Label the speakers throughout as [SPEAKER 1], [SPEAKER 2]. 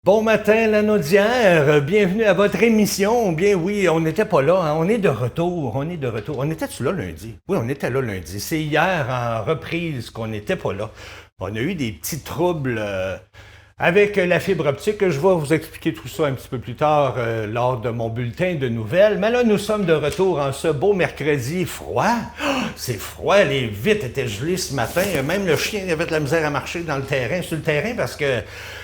[SPEAKER 1] Bon matin, la Naudière. Bienvenue à votre émission. Bien oui, on n'était pas là, hein. On est de retour. On était-tu là lundi? Oui, on était là lundi. C'est hier en reprise qu'on n'était pas là. On a eu des petits troubles avec la fibre optique. Je vais vous expliquer tout ça un petit peu plus tard lors de mon bulletin de nouvelles. Mais là, nous sommes de retour en ce beau mercredi froid. Oh, c'est froid, les vitres étaient gelées ce matin. Même le chien avait de la misère à marcher dans le terrain, sur le terrain, parce que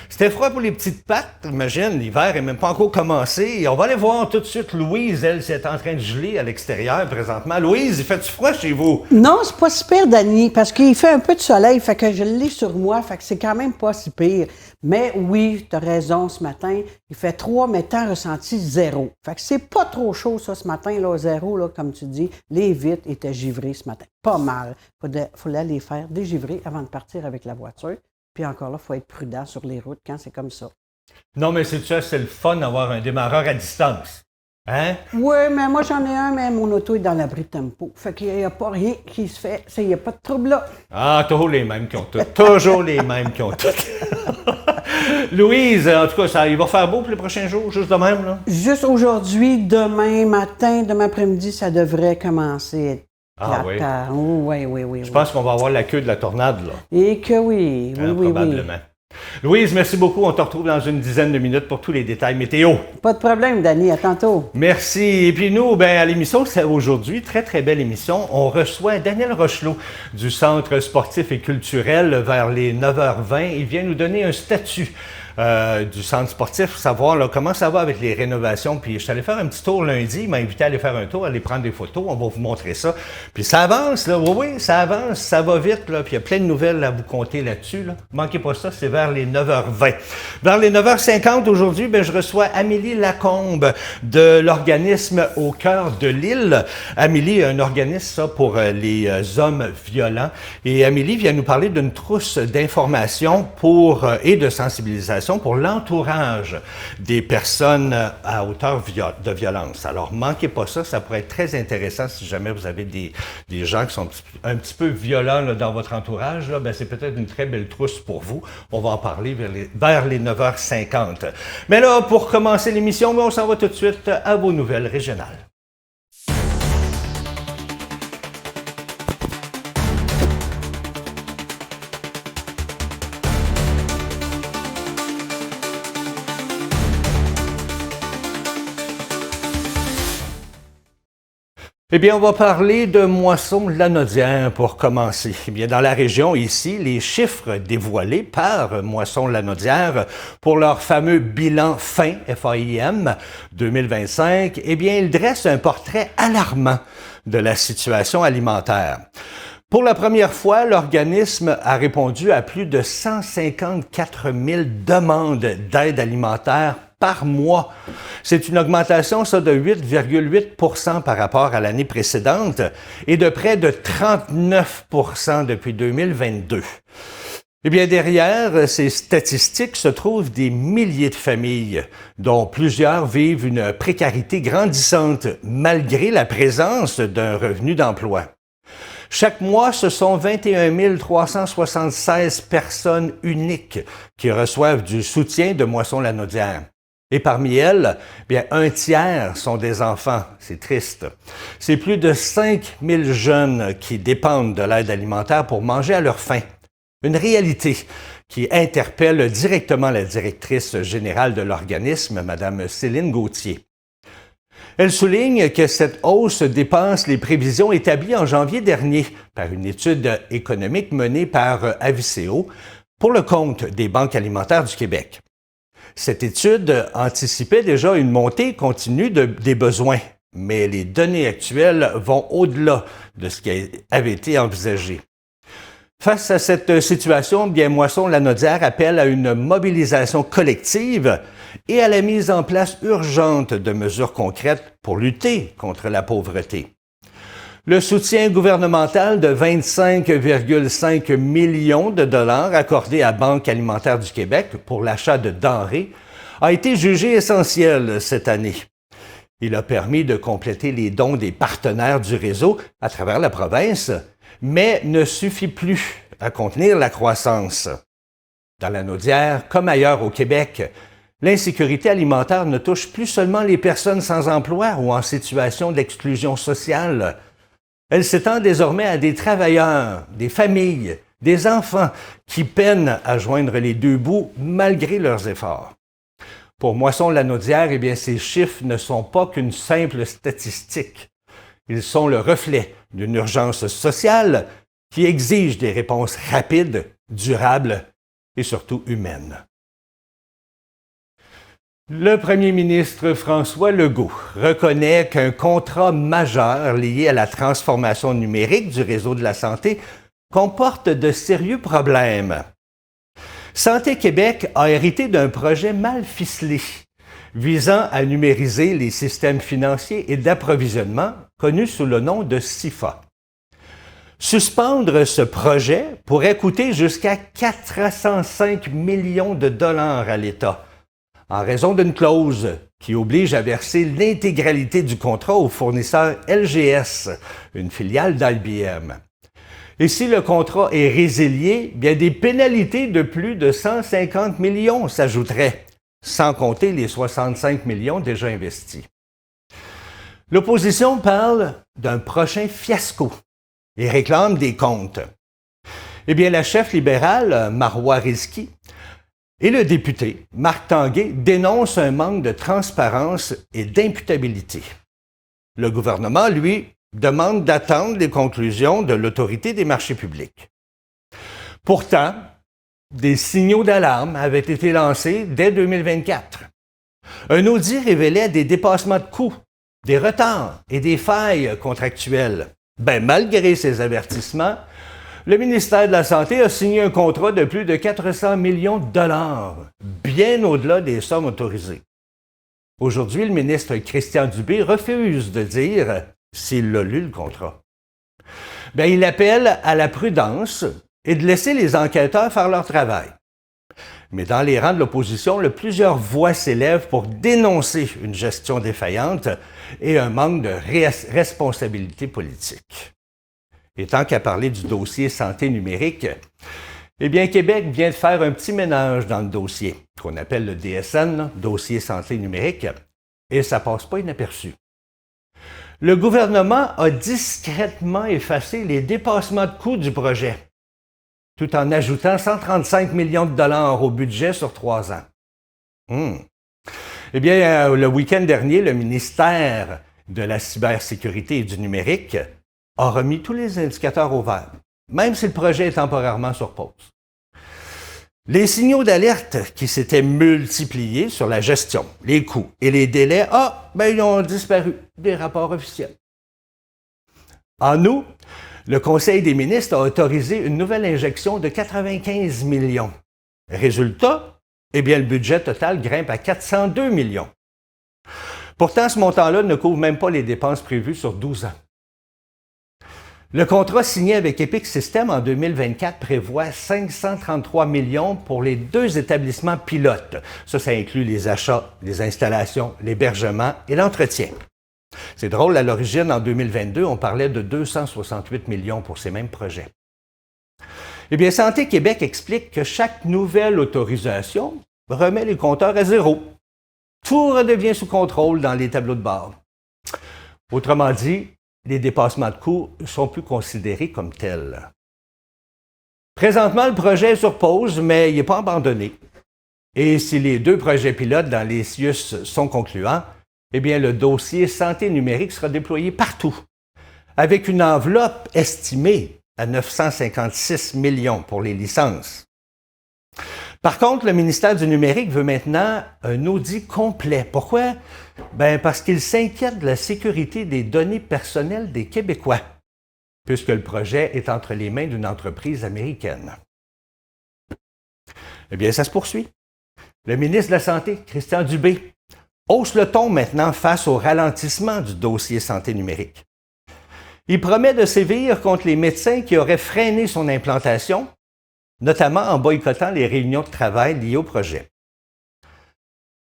[SPEAKER 1] c'était froid pour les petites pattes. Imagine, l'hiver n'est même pas encore commencé. Et on va aller voir tout de suite Louise. Elle, c'est en train de geler à l'extérieur présentement. Louise, il fait-tu froid chez vous?
[SPEAKER 2] Non, c'est pas si pire, Dani, parce qu'il fait un peu de soleil, fait que je l'ai sur moi, fait que c'est quand même pas si pire. Mais oui, t'as raison, ce matin, il fait 3, mais temps ressenti 0. Fait que c'est pas trop chaud, ça, ce matin, là, 0, là, comme tu dis. Les vitres étaient givrées ce matin. Pas mal. Fallait les faire dégivrer avant de partir avec la voiture. Puis encore là, il faut être prudent sur les routes quand c'est comme ça.
[SPEAKER 1] Non, mais c'est ça, c'est le fun d'avoir un démarreur à distance. Hein?
[SPEAKER 2] Oui, mais moi, j'en ai un, mais mon auto est dans l'abri tempo. Fait qu'il n'y a pas rien qui se fait. Il n'y a pas de trouble là.
[SPEAKER 1] Ah, toujours les mêmes qui ont tout. Toujours les mêmes qui ont tout. Louise, en tout cas, il va faire beau pour les prochains jours, juste de même, là?
[SPEAKER 2] Juste aujourd'hui, demain matin, demain après-midi, ça devrait commencer à être
[SPEAKER 1] Ah oui.
[SPEAKER 2] Oh, oui.
[SPEAKER 1] Je pense qu'on va avoir la queue de la tornade, là.
[SPEAKER 2] Et que oui,
[SPEAKER 1] probablement. Louise, merci beaucoup. On te retrouve dans une dizaine de minutes pour tous les détails météo.
[SPEAKER 2] Pas de problème, Dani. À tantôt.
[SPEAKER 1] Merci. Et puis nous, à l'émission, c'est aujourd'hui, très, très belle émission. On reçoit Daniel Rochelot du Centre sportif et culturel vers les 9h20. Il vient nous donner un statut du centre sportif, savoir là, comment ça va avec les rénovations. Puis je suis allé faire un petit tour lundi, il m'a invité à aller faire un tour, aller prendre des photos, on va vous montrer ça. Puis ça avance, là, oui, ça avance, ça va vite, là, puis il y a plein de nouvelles à vous compter là-dessus. Là. Manquez pas ça, c'est vers les 9h20. Vers les 9h50 aujourd'hui, je reçois Amélie Lacombe de l'organisme Au cœur de l'île. Amélie est un organisme ça, pour les hommes violents. Et Amélie vient nous parler d'une trousse d'informations et de sensibilisation pour l'entourage des personnes à hauteur de violence. Alors, manquez pas ça, ça pourrait être très intéressant si jamais vous avez des gens qui sont un petit peu violents là, dans votre entourage. Là, c'est peut-être une très belle trousse pour vous. On va en parler vers les 9h50. Mais là, pour commencer l'émission, on s'en va tout de suite à vos nouvelles régionales. Eh bien, on va parler de Moisson-Lanaudière pour commencer. Eh bien, dans la région ici, les chiffres dévoilés par Moisson-Lanaudière pour leur fameux bilan fin FAIM 2025, eh bien, ils dressent un portrait alarmant de la situation alimentaire. Pour la première fois, l'organisme a répondu à plus de 154 000 demandes d'aide alimentaire par mois. C'est une augmentation ça, de 8,8 % par rapport à l'année précédente et de près de 39 % depuis 2022. Eh bien, derrière ces statistiques se trouvent des milliers de familles, dont plusieurs vivent une précarité grandissante malgré la présence d'un revenu d'emploi. Chaque mois, ce sont 21 376 personnes uniques qui reçoivent du soutien de Moisson-Lanaudière. Et parmi elles, bien, un tiers sont des enfants. C'est triste. C'est plus de 5 000 jeunes qui dépendent de l'aide alimentaire pour manger à leur faim. Une réalité qui interpelle directement la directrice générale de l'organisme, Mme Céline Gauthier. Elle souligne que cette hausse dépasse les prévisions établies en janvier dernier par une étude économique menée par Aviseo pour le compte des banques alimentaires du Québec. Cette étude anticipait déjà une montée continue des besoins, mais les données actuelles vont au-delà de ce qui avait été envisagé. Face à cette situation, bien Moisson-Lanaudière appelle à une mobilisation collective et à la mise en place urgente de mesures concrètes pour lutter contre la pauvreté. Le soutien gouvernemental de 25,5 millions de dollars accordé à Banque alimentaire du Québec pour l'achat de denrées a été jugé essentiel cette année. Il a permis de compléter les dons des partenaires du réseau à travers la province, mais ne suffit plus à contenir la croissance. Dans la Naudière, comme ailleurs au Québec, L'insécurité alimentaire ne touche plus seulement les personnes sans emploi ou en situation d'exclusion sociale. Elle s'étend désormais à des travailleurs, des familles, des enfants qui peinent à joindre les deux bouts malgré leurs efforts. Pour Moisson-Lanaudière, ces chiffres ne sont pas qu'une simple statistique. Ils sont le reflet d'une urgence sociale qui exige des réponses rapides, durables et surtout humaines. Le premier ministre François Legault reconnaît qu'un contrat majeur lié à la transformation numérique du réseau de la santé comporte de sérieux problèmes. Santé Québec a hérité d'un projet mal ficelé visant à numériser les systèmes financiers et d'approvisionnement connus sous le nom de SIFA. Suspendre ce projet pourrait coûter jusqu'à 405 millions de dollars à l'État, en raison d'une clause qui oblige à verser l'intégralité du contrat au fournisseur LGS, une filiale d'IBM. Et si le contrat est résilié, des pénalités de plus de 150 millions s'ajouteraient, sans compter les 65 millions déjà investis. L'opposition parle d'un prochain fiasco et réclame des comptes. La chef libérale, Marois Risky, et le député, Marc Tanguay, dénoncent un manque de transparence et d'imputabilité. Le gouvernement, lui, demande d'attendre les conclusions de l'Autorité des marchés publics. Pourtant, des signaux d'alarme avaient été lancés dès 2024. Un audit révélait des dépassements de coûts, des retards et des failles contractuelles. Malgré ces avertissements, le ministère de la Santé a signé un contrat de plus de 400 millions de dollars, bien au-delà des sommes autorisées. Aujourd'hui, le ministre Christian Dubé refuse de dire s'il a lu le contrat. Il appelle à la prudence et de laisser les enquêteurs faire leur travail. Mais dans les rangs de l'opposition, plusieurs voix s'élèvent pour dénoncer une gestion défaillante et un manque de responsabilité politique. Et tant qu'à parler du dossier santé numérique, Québec vient de faire un petit ménage dans le dossier, qu'on appelle le DSN, dossier santé numérique, et ça passe pas inaperçu. Le gouvernement a discrètement effacé les dépassements de coûts du projet, tout en ajoutant 135 millions de dollars au budget sur 3 ans. Le week-end dernier, le ministère de la Cybersécurité et du Numérique a remis tous les indicateurs au vert, même si le projet est temporairement sur pause. Les signaux d'alerte qui s'étaient multipliés sur la gestion, les coûts et les délais, ils ont disparu des rapports officiels. En août, le Conseil des ministres a autorisé une nouvelle injection de 95 millions. Résultat, le budget total grimpe à 402 millions. Pourtant, ce montant-là ne couvre même pas les dépenses prévues sur 12 ans. Le contrat signé avec Epic Systems en 2024 prévoit 533 millions pour les 2 établissements pilotes. Ça inclut les achats, les installations, l'hébergement et l'entretien. C'est drôle, à l'origine, en 2022, on parlait de 268 millions pour ces mêmes projets. Santé Québec explique que chaque nouvelle autorisation remet les compteurs à zéro. Tout redevient sous contrôle dans les tableaux de bord. Autrement dit, les dépassements de coûts ne sont plus considérés comme tels. Présentement, le projet est sur pause, mais il n'est pas abandonné. Et si les 2 projets pilotes dans les CIUS sont concluants, le dossier santé numérique sera déployé partout, avec une enveloppe estimée à 956 millions pour les licences. Par contre, le ministère du Numérique veut maintenant un audit complet. Pourquoi? Parce qu'il s'inquiète de la sécurité des données personnelles des Québécois, puisque le projet est entre les mains d'une entreprise américaine. Ça se poursuit. Le ministre de la Santé, Christian Dubé, hausse le ton maintenant face au ralentissement du dossier santé numérique. Il promet de sévir contre les médecins qui auraient freiné son implantation, notamment en boycottant les réunions de travail liées au projet.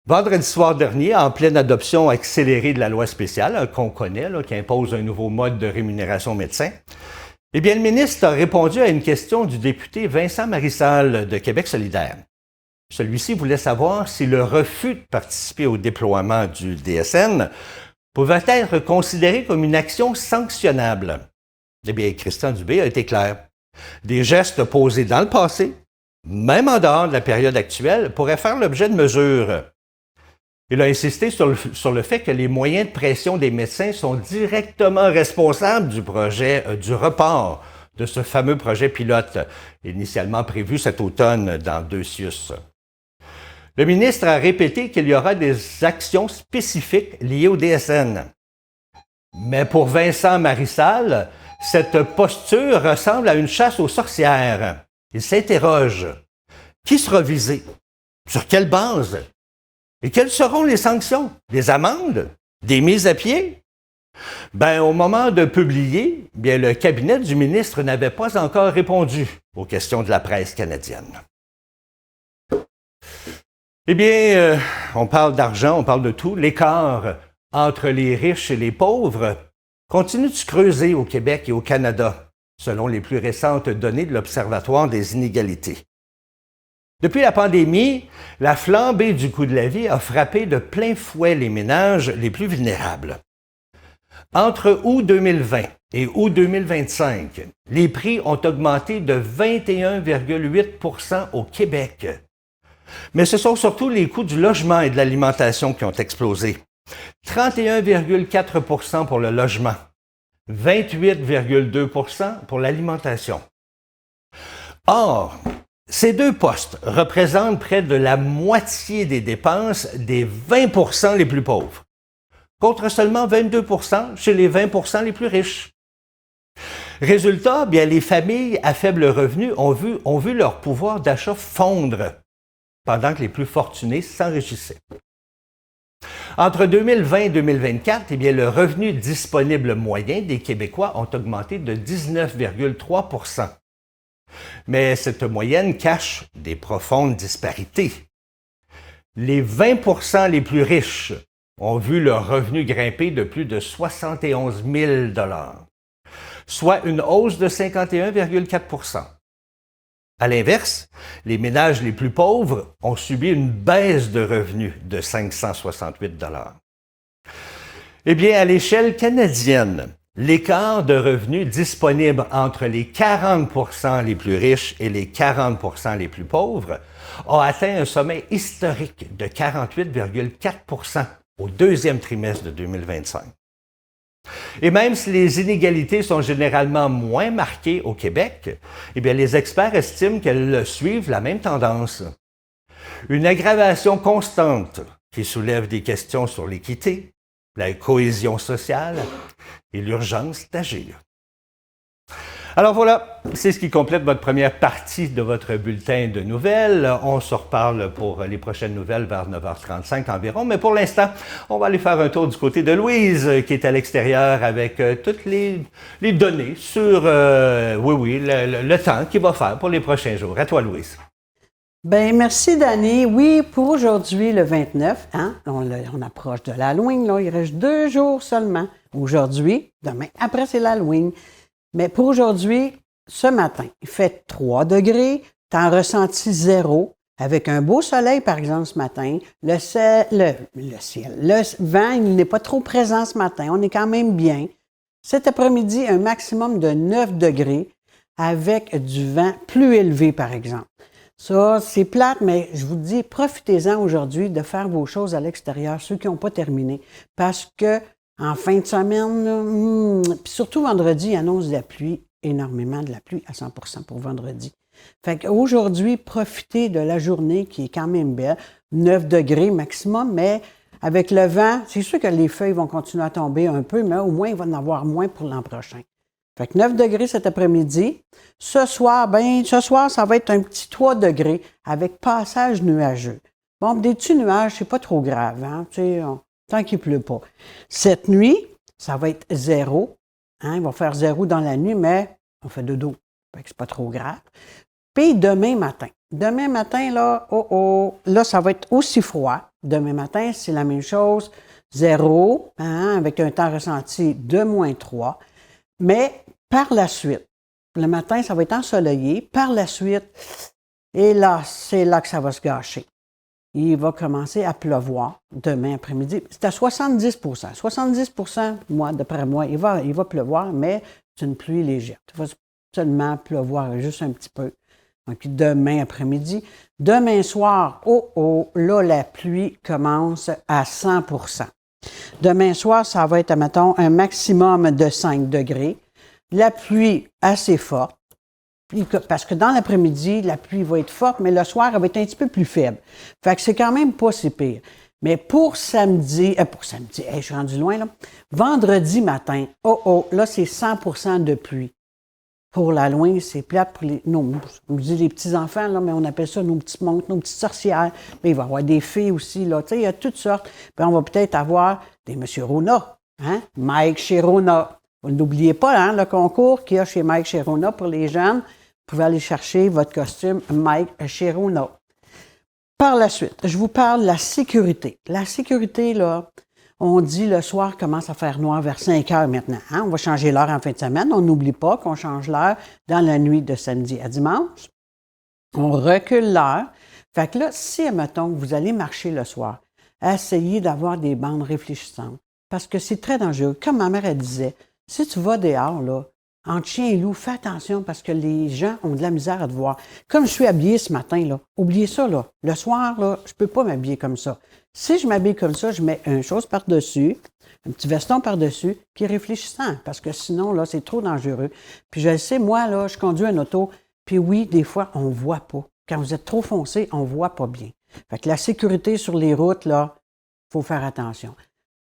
[SPEAKER 1] Vendredi soir dernier, en pleine adoption accélérée de la loi spéciale, qu'on connaît, qui impose un nouveau mode de rémunération aux médecins, le ministre a répondu à une question du député Vincent Marissal de Québec solidaire. Celui-ci voulait savoir si le refus de participer au déploiement du DSN pouvait être considéré comme une action sanctionnable. Eh bien, Christian Dubé a été clair. Des gestes posés dans le passé, même en dehors de la période actuelle, pourraient faire l'objet de mesures. Il a insisté sur le fait que les moyens de pression des médecins sont directement responsables du projet, du report de ce fameux projet pilote, initialement prévu cet automne dans 2 CIUS. Le ministre a répété qu'il y aura des actions spécifiques liées au DSN. Mais pour Vincent Marissal, cette posture ressemble à une chasse aux sorcières. Il s'interroge. Qui sera visé? Sur quelle base? Et quelles seront les sanctions? Des amendes? Des mises à pied? Au moment de publier, le cabinet du ministre n'avait pas encore répondu aux questions de la presse canadienne. On parle d'argent, on parle de tout. L'écart entre les riches et les pauvres continue de se creuser au Québec et au Canada, selon les plus récentes données de l'Observatoire des inégalités. Depuis la pandémie, la flambée du coût de la vie a frappé de plein fouet les ménages les plus vulnérables. Entre août 2020 et août 2025, les prix ont augmenté de 21,8 % au Québec. Mais ce sont surtout les coûts du logement et de l'alimentation qui ont explosé. 31,4 % pour le logement, 28,2 % pour l'alimentation. Or, ces 2 postes représentent près de la moitié des dépenses des 20 % les plus pauvres, contre seulement 22 % chez les 20 % les plus riches. Résultat, les familles à faible revenu ont vu leur pouvoir d'achat fondre, pendant que les plus fortunés s'enrichissaient. Entre 2020 et 2024, le revenu disponible moyen des Québécois ont augmenté de 19,3 %. Mais cette moyenne cache des profondes disparités. Les 20 % les plus riches ont vu leur revenu grimper de plus de 71 000 $, soit une hausse de 51,4 %. À l'inverse, les ménages les plus pauvres ont subi une baisse de revenus de 568 $. À l'échelle canadienne, l'écart de revenus disponible entre les 40 % les plus riches et les 40 % les plus pauvres a atteint un sommet historique de 48,4 % au 2e trimestre de 2025. Et même si les inégalités sont généralement moins marquées au Québec, les experts estiment qu'elles suivent la même tendance. Une aggravation constante qui soulève des questions sur l'équité, la cohésion sociale et l'urgence d'agir. Alors voilà, c'est ce qui complète votre première partie de votre bulletin de nouvelles. On se reparle pour les prochaines nouvelles vers 9h35 environ, mais pour l'instant, on va aller faire un tour du côté de Louise, qui est à l'extérieur avec toutes les données sur, le temps qu'il va faire pour les prochains jours. À toi, Louise.
[SPEAKER 2] Merci, Dani. Oui, pour aujourd'hui, le 29, on approche de l'Halloween, là, il reste 2 jours seulement. Aujourd'hui, demain, après, c'est l'Halloween. Mais pour aujourd'hui, ce matin, il fait 3 degrés, t'en ressenti 0, avec un beau soleil, par exemple, ce matin. Le vent, il n'est pas trop présent ce matin, on est quand même bien. Cet après-midi, un maximum de 9 degrés, avec du vent plus élevé, par exemple. Ça, c'est plate, mais je vous dis, profitez-en aujourd'hui de faire vos choses à l'extérieur, ceux qui n'ont pas terminé, parce que en fin de semaine, puis surtout vendredi, il annonce de la pluie, énormément de la pluie, à 100% pour vendredi. Fait qu'aujourd'hui, profitez de la journée qui est quand même belle, 9 degrés maximum, mais avec le vent, c'est sûr que les feuilles vont continuer à tomber un peu, mais au moins, il va en avoir moins pour l'an prochain. Fait que 9 degrés cet après-midi. Ce soir, ça va être un petit 3 degrés avec passage nuageux. Bon, des petits nuages, c'est pas trop grave, hein, tant qu'il pleut pas. Cette nuit, ça va être 0. Il va faire 0 dans la nuit, mais on fait de dos. Fait que c'est pas trop grave. Puis demain matin. Demain matin, là, là, ça va être aussi froid. Demain matin, c'est la même chose. 0, avec un temps ressenti de -3. Mais par la suite, le matin, ça va être ensoleillé. Par la suite, Et là, c'est là que ça va se gâcher. Il va commencer à pleuvoir demain après-midi. C'est à 70 70 moi, d'après moi, il va pleuvoir, mais c'est une pluie légère. Il va seulement pleuvoir juste un petit peu. Donc, demain après-midi. Demain soir, là, la pluie commence à 100 Demain soir, ça va être, mettons, un maximum de 5 degrés. La pluie assez forte. Parce que dans l'après-midi, la pluie va être forte, mais le soir, elle va être un petit peu plus faible. Fait que c'est quand même pas si pire. Mais pour samedi, je suis rendu loin, là. Vendredi matin, là, c'est 100 de pluie. Pour la loin, c'est plate pour on dit les petits-enfants, là, mais on appelle ça nos petites montres, nos petites sorcières. Mais il va y avoir des filles aussi, là. Tu sais, il y a toutes sortes. Puis on va peut-être avoir des M. Rona, hein? Mike chez Rona. Vous n'oubliez pas, hein, le concours qu'il y a chez Mike chez Rona pour les jeunes. Vous pouvez aller chercher votre costume Mike chez Rona. Par la suite, je vous parle de la sécurité. La sécurité, là, on dit le soir commence à faire noir vers 5 heures maintenant. Hein? On va changer l'heure en fin de semaine. On n'oublie pas qu'on change l'heure dans la nuit de samedi à dimanche. On recule l'heure. Fait que là, si, admettons, vous allez marcher le soir, essayez d'avoir des bandes réfléchissantes. Parce que c'est très dangereux. Comme ma mère, elle disait, si tu vas dehors, là, entre chien et loup, fais attention parce que les gens ont de la misère à te voir. Comme je suis habillée ce matin, là, oubliez ça, là. Le soir, là, je peux pas m'habiller comme ça. Si je m'habille comme ça, je mets une chose par-dessus, un petit veston par-dessus, qui est réfléchissant, parce que sinon, là, c'est trop dangereux. Puis je le sais, moi, là, je conduis un auto, puis oui, des fois, on voit pas. Quand vous êtes trop foncé, on voit pas bien. Fait que la sécurité sur les routes, là, faut faire attention.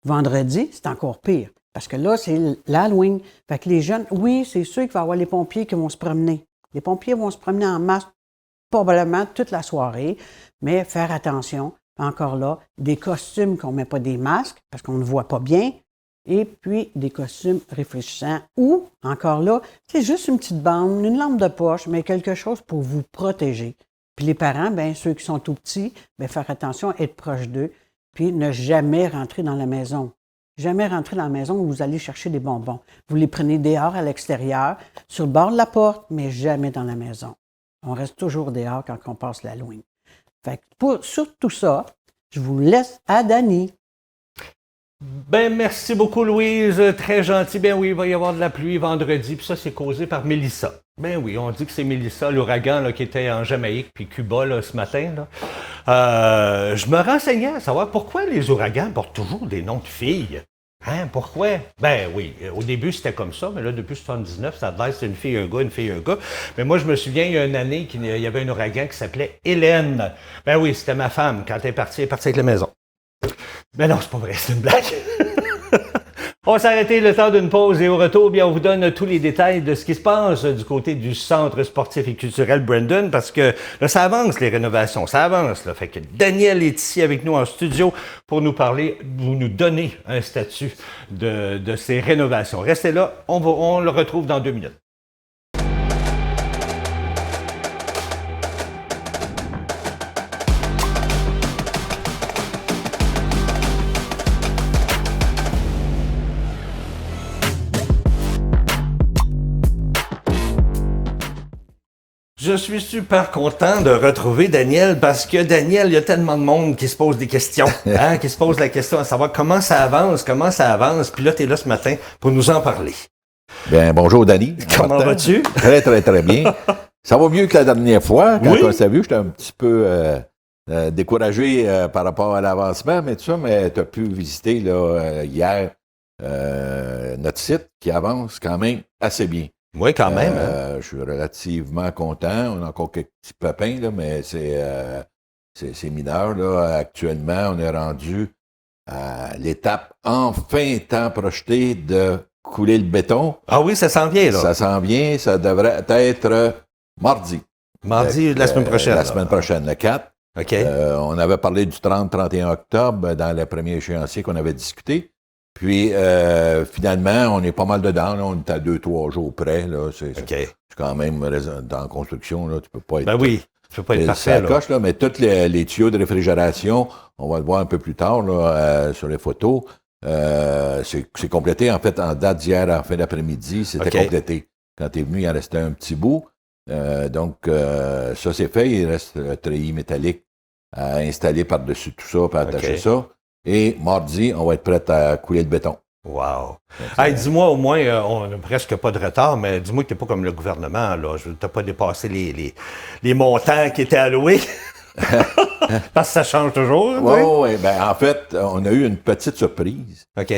[SPEAKER 2] Vendredi, c'est encore pire. Parce que là, c'est l'Halloween. Fait que les jeunes, oui, c'est sûr qu'il va y avoir les pompiers qui vont se promener. Les pompiers vont se promener en masse probablement toute la soirée, mais faire attention. Encore là, des costumes qu'on ne met pas des masques parce qu'on ne voit pas bien, et puis des costumes réfléchissants. Ou, encore là, c'est juste une petite bande, une lampe de poche, mais quelque chose pour vous protéger. Puis les parents, bien, ceux qui sont tout petits, bien, faire attention, être proche d'eux, puis ne jamais rentrer dans la maison. Jamais rentrer dans la maison où vous allez chercher des bonbons. Vous les prenez dehors, à l'extérieur, sur le bord de la porte, mais jamais dans la maison. On reste toujours dehors quand on passe l'Halloween. Fait que sur tout ça, je vous laisse à Dany.
[SPEAKER 1] Ben, merci beaucoup, Louise. Très gentil. Ben oui, il va y avoir de la pluie vendredi, puis ça, c'est causé par Mélissa. Ben oui, on dit que c'est Mélissa, l'ouragan là, qui était en Jamaïque, puis Cuba là, ce matin. Là. Je me renseignais à savoir pourquoi les ouragans portent toujours des noms de filles. Hein, pourquoi? Ben oui, au début c'était comme ça, mais là depuis 79, ça devait être une fille, un gars, une fille, un gars. Mais moi je me souviens, il y a une année qu'il y avait un ouragan qui s'appelait Hélène. Ben oui, c'était ma femme, quand elle est partie avec la maison. Ben non, c'est pas vrai, c'est une blague. On va s'arrêter le temps d'une pause et au retour, bien, on vous donne tous les détails de ce qui se passe du côté du Centre sportif et culturel Brandon parce que là, ça avance, les rénovations, ça avance. Là. Fait que Daniel est ici avec nous en studio pour nous parler, vous nous donner un statut de ces rénovations. Restez là, on le retrouve dans 2 minutes. Je suis super content de retrouver Daniel parce que Daniel, il y a tellement de monde qui se pose des questions, hein, qui se pose la question à savoir comment ça avance, puis là, tu es là ce matin pour nous en parler.
[SPEAKER 3] Bien, bonjour Dany.
[SPEAKER 1] Comment vas-tu?
[SPEAKER 3] Très, très, très bien. Ça va mieux que la dernière fois. Quand on s'est vu, j'étais un petit peu découragé par rapport à l'avancement, mais tout ça, mais tu as pu visiter là, hier notre site qui avance quand même assez bien.
[SPEAKER 1] Oui, quand même.
[SPEAKER 3] Je suis relativement content. On a encore quelques petits pépins, là, mais c'est mineur. Là. Actuellement, on est rendu à l'étape enfin étant projetée de couler le béton.
[SPEAKER 1] Ah oui, ça s'en vient, là.
[SPEAKER 3] Ça s'en vient. Ça devrait être mardi.
[SPEAKER 1] Mardi de la semaine prochaine.
[SPEAKER 3] La semaine prochaine, le 4.
[SPEAKER 1] OK.
[SPEAKER 3] On avait parlé du 30-31 octobre dans le premier échéancier qu'on avait discuté. Puis, finalement, on est pas mal dedans. Là, on est à 2-3 jours près. Là. C'est quand même dans la construction. Là, tu peux pas être...
[SPEAKER 1] Ben oui, tu peux pas être parfait.
[SPEAKER 3] Ça coche, là, mais tous les tuyaux de réfrigération, on va le voir un peu plus tard là, sur les photos. C'est complété, en fait, en date d'hier, en fin d'après-midi. C'était complété. Quand tu es venu, il en restait un petit bout. Donc, ça, c'est fait. Il reste le treillis métallique à installer par-dessus tout ça, puis attacher ça. Et mardi, on va être prêt à couler le béton.
[SPEAKER 1] Wow. Hey, dis-moi, au moins, on n'a presque pas de retard, mais dis-moi que tu n'es pas comme le gouvernement, là. Tu n'as pas dépassé les montants qui étaient alloués. Parce que ça change toujours.
[SPEAKER 3] Oui. Ben, en fait, on a eu une petite surprise.
[SPEAKER 1] OK.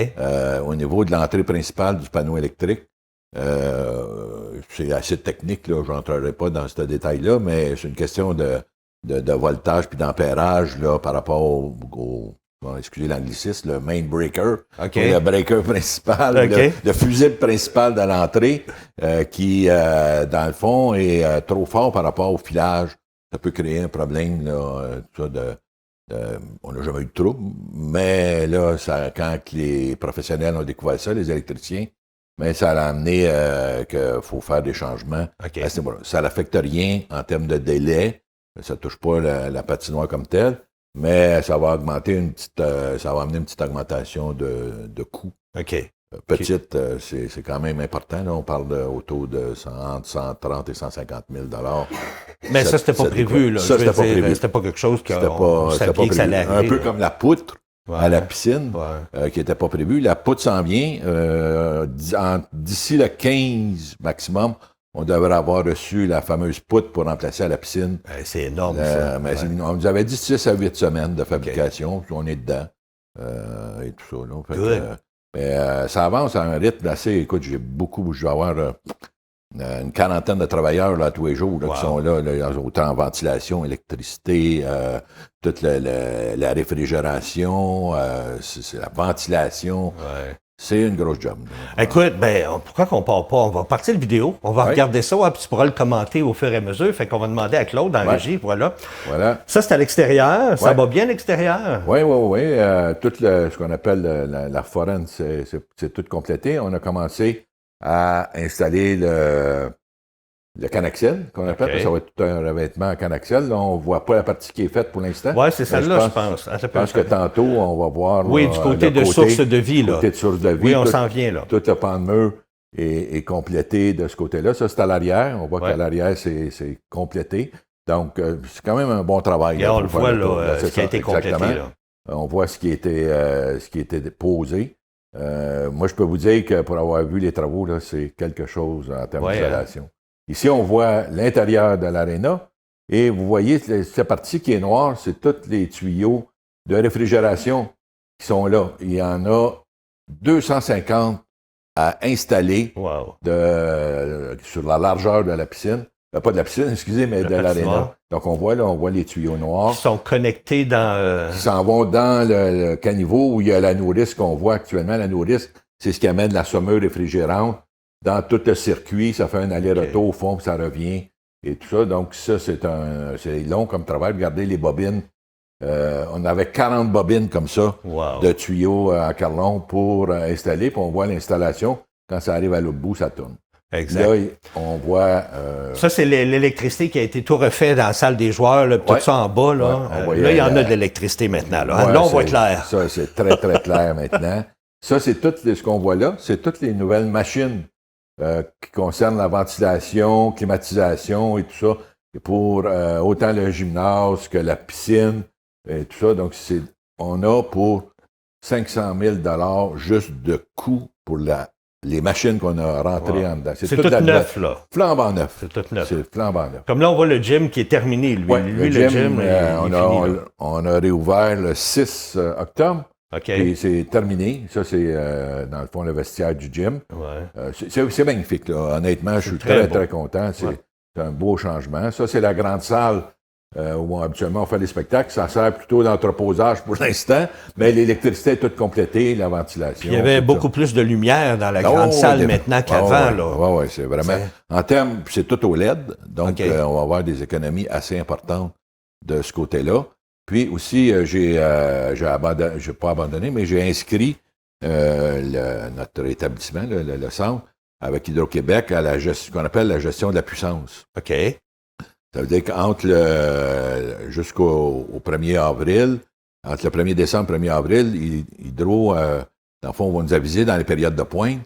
[SPEAKER 3] Au niveau de l'entrée principale du panneau électrique. C'est assez technique, là. Je n'entrerai pas dans ce détail-là, mais c'est une question de voltage puis d'ampérage, là, par rapport au excusez l'anglicisme, le main breaker, le breaker principal, le fusible principal de l'entrée, qui, dans le fond, est trop fort par rapport au filage. Ça peut créer un problème, là, on n'a jamais eu de trouble, mais là, quand les professionnels ont découvert ça, les électriciens, mais ça a amené qu'il faut faire des changements. Ça n'affecte rien en termes de délai. Ça ne touche pas la patinoire comme telle, mais ça va augmenter ça va amener une petite augmentation de coût. Petite, c'est quand même important. Là, on parle autour de entre 130 et 150 000 $.
[SPEAKER 1] Mais ça, c'était pas prévu. Là,
[SPEAKER 3] ça, c'était pas prévu.
[SPEAKER 1] C'était pas quelque chose
[SPEAKER 3] c'était pas prévu. Un peu comme la poutre à la piscine, qui n'était pas prévu. La poutre s'en vient. D'ici le 15 maximum, on devrait avoir reçu la fameuse poutre pour remplacer à la piscine.
[SPEAKER 1] C'est énorme, ça.
[SPEAKER 3] Mais on nous avait dit 6 à 8 semaines de fabrication, puis on est dedans. Et tout ça. Là. Mais ça avance à un rythme assez... Écoute, je vais avoir une quarantaine de travailleurs là, tous les jours là, qui sont là, autant en ventilation, électricité, toute la réfrigération, c'est la ventilation. C'est une grosse job.
[SPEAKER 1] Écoute, pourquoi qu'on part pas? On va partir le vidéo, on va regarder ça, puis tu pourras le commenter au fur et à mesure. Fait qu'on va demander à Claude en régie, voilà. Ça, c'est à l'extérieur. Ça va bien à l'extérieur?
[SPEAKER 3] Oui. Tout ce qu'on appelle la foraine, c'est tout complété. On a commencé à installer le canaxel, qu'on appelle, parce que ça va être tout un revêtement canaxel. Là, on ne voit pas la partie qui est faite pour l'instant.
[SPEAKER 1] Oui, c'est celle-là, je pense.
[SPEAKER 3] Je pense que tantôt, on va voir...
[SPEAKER 1] Oui, du côté de source de vie. Là.
[SPEAKER 3] Côté de source de vie.
[SPEAKER 1] Oui, on s'en vient, là.
[SPEAKER 3] Tout le pan de mur est complété de ce côté-là. Ça, c'est à l'arrière. On voit qu'à l'arrière, c'est complété. Donc, c'est quand même un bon travail.
[SPEAKER 1] Et là, on le voit, là, ce qui a été complété. Là.
[SPEAKER 3] On voit ce qui était posé. Moi, je peux vous dire que pour avoir vu les travaux, là, c'est quelque chose en termes d'isolation. Ici, on voit l'intérieur de l'aréna et vous voyez cette partie qui est noire, c'est tous les tuyaux de réfrigération qui sont là. Il y en a 250 à installer sur la largeur de la piscine. Pas de la piscine, excusez, mais de l'aréna. Donc, on voit les tuyaux noirs.
[SPEAKER 1] Qui sont connectés dans...
[SPEAKER 3] Qui s'en vont dans le caniveau où il y a la nourrice qu'on voit actuellement. La nourrice, c'est ce qui amène la saumure réfrigérante dans tout le circuit. Ça fait un aller-retour au fond, puis ça revient et tout ça. Donc, ça, c'est long comme travail. Regardez les bobines. On avait 40 bobines comme ça de tuyaux à carlon pour installer. Puis on voit l'installation. Quand ça arrive à l'autre bout, ça tourne.
[SPEAKER 1] Exact.
[SPEAKER 3] Là, on voit...
[SPEAKER 1] Ça, c'est l'électricité qui a été tout refait dans la salle des joueurs, là, tout ça en bas. Là, là il y en a de l'électricité maintenant. Là, là on voit clair.
[SPEAKER 3] Ça, c'est très, très clair maintenant. Ça, c'est tout ce qu'on voit là. C'est toutes les nouvelles machines qui concernent la ventilation, climatisation et tout ça, pour autant le gymnase que la piscine et tout ça. Donc, on a pour 500 000 juste de coût pour les machines qu'on a rentrées en dedans.
[SPEAKER 1] C'est tout neuf, là.
[SPEAKER 3] Flambant neuf.
[SPEAKER 1] C'est tout neuf.
[SPEAKER 3] C'est flambant neuf.
[SPEAKER 1] Comme là, on voit le gym qui est terminé, lui.
[SPEAKER 3] Le gym, on a réouvert le 6 octobre. Et c'est terminé. Ça, c'est, dans le fond, le vestiaire du gym. C'est magnifique, là. Honnêtement, je suis très, très content. C'est un beau changement. Ça, c'est la grande salle où habituellement on fait des spectacles. Ça sert plutôt d'entreposage pour l'instant, mais l'électricité est toute complétée, la ventilation.
[SPEAKER 1] Il y avait beaucoup plus de lumière dans la grande salle maintenant qu'avant.
[SPEAKER 3] Oui, c'est vraiment... En termes, c'est tout au LED, donc on va avoir des économies assez importantes de ce côté-là. Puis aussi, j'ai pas abandonné, mais j'ai inscrit notre établissement, le centre, avec Hydro-Québec, à ce qu'on appelle la gestion de la puissance.
[SPEAKER 1] OK.
[SPEAKER 3] Ça veut dire qu'entre jusqu'au 1er avril, entre le 1er décembre et le 1er avril, Hydro, dans le fond, va nous aviser dans les périodes de pointe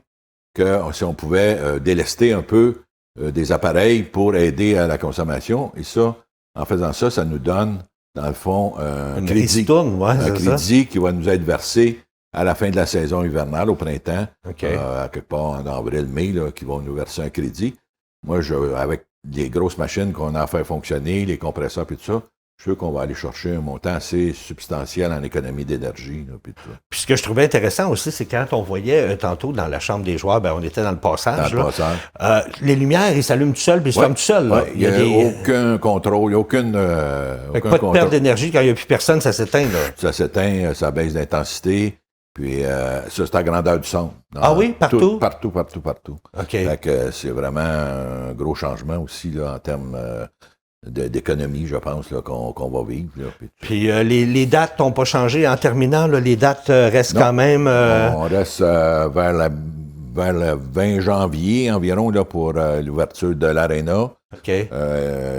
[SPEAKER 3] que si on pouvait délester un peu des appareils pour aider à la consommation. Et ça, en faisant ça, ça nous donne, dans le fond, un crédit. Un crédit qui va nous être versé à la fin de la saison hivernale, au printemps, à quelque part en avril-mai, qui vont nous verser un crédit. Moi, avec les grosses machines qu'on a à faire fonctionner, les compresseurs et tout ça, je suis sûr qu'on va aller chercher un montant assez substantiel en économie d'énergie.
[SPEAKER 1] Puis ce que je trouvais intéressant aussi, c'est quand on voyait tantôt dans la chambre des joueurs, on était dans le passage. Les lumières, ils s'allument tout seuls, puis ils se ferment tout seuls.
[SPEAKER 3] Il n'y a aucun contrôle, il n'y a aucun
[SPEAKER 1] pas de perte d'énergie. Quand il n'y a plus personne, ça s'éteint.
[SPEAKER 3] Ça s'éteint, ça baisse d'intensité. Puis ça, c'est à grandeur du son.
[SPEAKER 1] Oui, partout?
[SPEAKER 3] Partout.
[SPEAKER 1] OK.
[SPEAKER 3] Fait que c'est vraiment un gros changement aussi là, en termes d'économie, je pense, là, qu'on va vivre. Là,
[SPEAKER 1] puis les dates n'ont pas changé. En terminant, là, les dates restent quand même...
[SPEAKER 3] On reste vers le 20 janvier environ là, pour l'ouverture de l'aréna.
[SPEAKER 1] OK.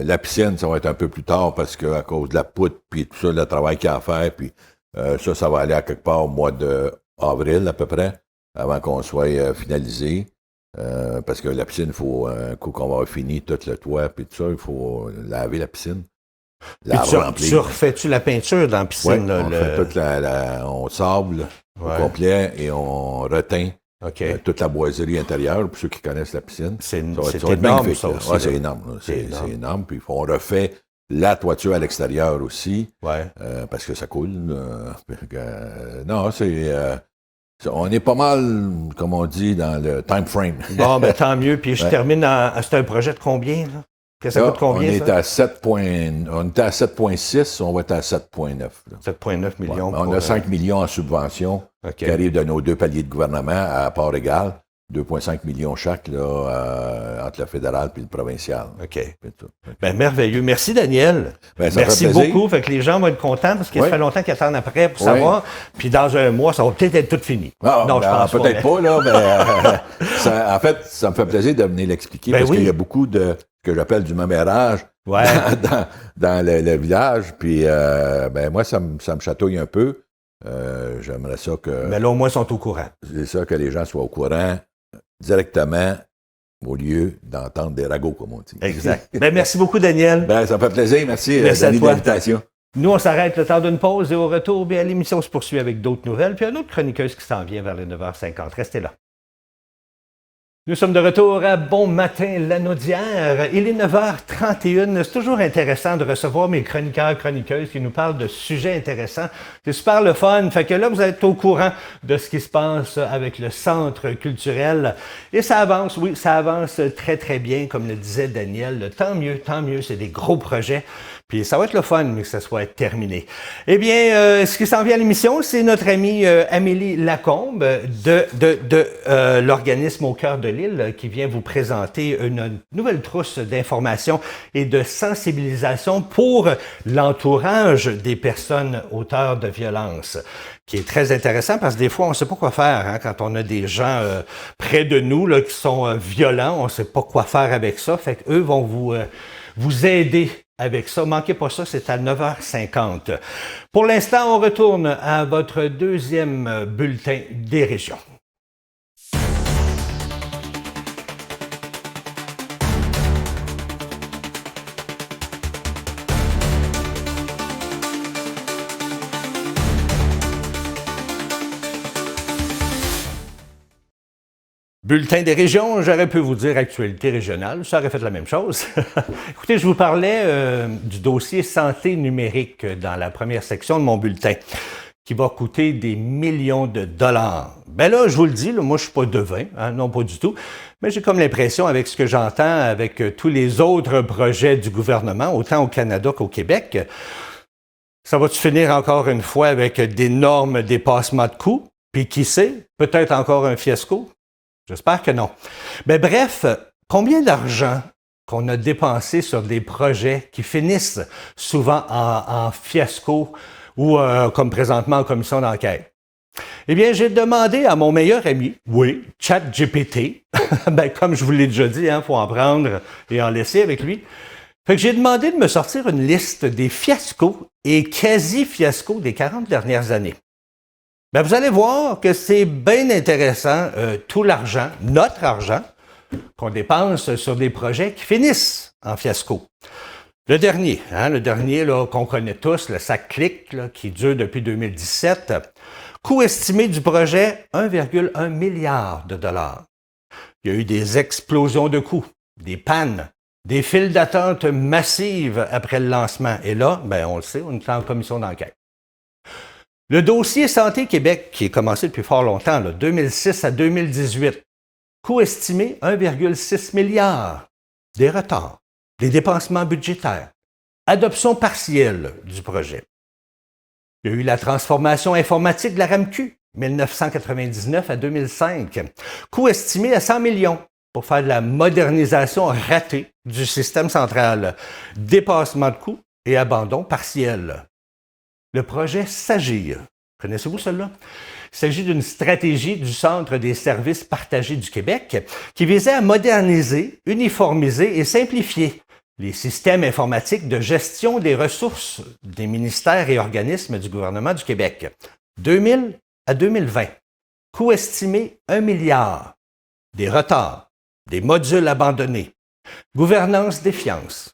[SPEAKER 3] La piscine, ça va être un peu plus tard parce qu'à cause de la poutre puis tout ça, le travail qu'il y a à faire, puis ça va aller à quelque part au mois d'avril à peu près, avant qu'on soit finalisé. Parce que la piscine, il faut, un coup qu'on va avoir fini tout le toit, puis tout ça, il faut laver la piscine.
[SPEAKER 1] Tu refais-tu la peinture dans la piscine?
[SPEAKER 3] Oui,
[SPEAKER 1] là,
[SPEAKER 3] on fait toute on sable au complet et on reteint toute la boiserie intérieure, pour ceux qui connaissent la piscine.
[SPEAKER 1] C'est énorme, ça aussi.
[SPEAKER 3] C'est énorme. C'est énorme. Puis on refait la toiture à l'extérieur aussi, parce que ça coule. Non, on est pas mal, comme on dit, dans le time frame.
[SPEAKER 1] Bon, tant mieux. Puis je termine c'est un projet de combien, là? Ça coûte combien,
[SPEAKER 3] on était à 7,6, on va être à 7,9.
[SPEAKER 1] 7,9 millions.
[SPEAKER 3] On a 5 millions en subvention qui arrivent de nos 2 paliers de gouvernement à part égale. 2,5 millions chaque là, entre le fédéral et le provincial.
[SPEAKER 1] OK. Merveilleux. Merci, Daniel. Merci beaucoup. Fait que les gens vont être contents parce qu'il fait longtemps qu'ils attendent après pour savoir. Puis dans un mois, ça va peut-être être tout fini.
[SPEAKER 3] Non, je pense peut-être pas, là, mais en fait, ça me fait plaisir de venir l'expliquer parce qu'il y a beaucoup de ce que j'appelle du mamérage dans le village. Puis moi, ça me chatouille un peu. J'aimerais ça que...
[SPEAKER 1] Mais là, au moins, ils sont au courant.
[SPEAKER 3] C'est ça, que les gens soient au courant directement au lieu d'entendre des ragots, comme on dit.
[SPEAKER 1] Exact. Merci beaucoup, Daniel.
[SPEAKER 3] Ça me fait plaisir. Merci Dani, de l'invitation.
[SPEAKER 1] Nous, on s'arrête le temps d'une pause et au retour, l'émission se poursuit avec d'autres nouvelles. Puis une autre chroniqueuse qui s'en vient vers les 9h50. Restez là. Nous sommes de retour à Bon Matin Lanaudière. Il est 9h31. C'est toujours intéressant de recevoir mes chroniqueuses qui nous parlent de sujets intéressants. C'est super le fun. Fait que là, vous êtes au courant de ce qui se passe avec le centre culturel. Et ça avance, oui, ça avance très, très bien, comme le disait Daniel. Tant mieux, c'est des gros projets. Puis ça va être le fun, mais que ça soit terminé. Eh bien, ce qui s'en vient à l'émission, c'est notre amie Amélie Lacombe de l'organisme Au cœur de l'île qui vient vous présenter une nouvelle trousse d'informations et de sensibilisation pour l'entourage des personnes auteurs de violences, qui est très intéressant parce que des fois, on ne sait pas quoi faire quand on a des gens près de nous là, qui sont violents. On ne sait pas quoi faire avec ça. Fait qu'eux vont vous aider avec ça. Manquez pas ça, c'est à 9h50. Pour l'instant, on retourne à votre deuxième bulletin des régions. Bulletin des régions, j'aurais pu vous dire actualité régionale, ça aurait fait la même chose. Écoutez, je vous parlais du dossier santé numérique dans la première section de mon bulletin, qui va coûter des millions de dollars. Ben là, je vous le dis, là, moi je suis pas devin, non pas du tout, mais j'ai comme l'impression avec ce que j'entends avec tous les autres projets du gouvernement, autant au Canada qu'au Québec, ça va-tu finir encore une fois avec d'énormes dépassements de coûts? Puis qui sait, peut-être encore un fiasco? J'espère que non. Mais bref, combien d'argent qu'on a dépensé sur des projets qui finissent souvent en fiasco ou comme présentement en commission d'enquête? Eh bien, j'ai demandé à mon meilleur ami, ChatGPT, comme je vous l'ai déjà dit, faut en prendre et en laisser avec lui. Fait que j'ai demandé de me sortir une liste des fiascos et quasi-fiascos des 40 dernières années. Vous allez voir que c'est bien intéressant, tout l'argent, notre argent, qu'on dépense sur des projets qui finissent en fiasco. Le dernier là, qu'on connaît tous, le SAC-CLIC, là, qui dure depuis 2017, coût estimé du projet, 1,1 milliard de dollars. Il y a eu des explosions de coûts, des pannes, des files d'attente massives après le lancement. Et là, on le sait, on est en commission d'enquête. Le dossier Santé Québec, qui est commencé depuis fort longtemps, là, 2006 à 2018, coût estimé 1,6 milliard. Des retards, des dépassements budgétaires, adoption partielle du projet. Il y a eu la transformation informatique de la RAMQ, 1999 à 2005, coût estimé à 100 millions pour faire de la modernisation ratée du système central, dépassement de coûts et abandon partiel. Le projet SAGIR, connaissez-vous celui-là? Il s'agit d'une stratégie du Centre des services partagés du Québec qui visait à moderniser, uniformiser et simplifier les systèmes informatiques de gestion des ressources des ministères et organismes du gouvernement du Québec. 2000 à 2020. Coût estimé 1 milliard. Des retards, des modules abandonnés, gouvernance déficiente.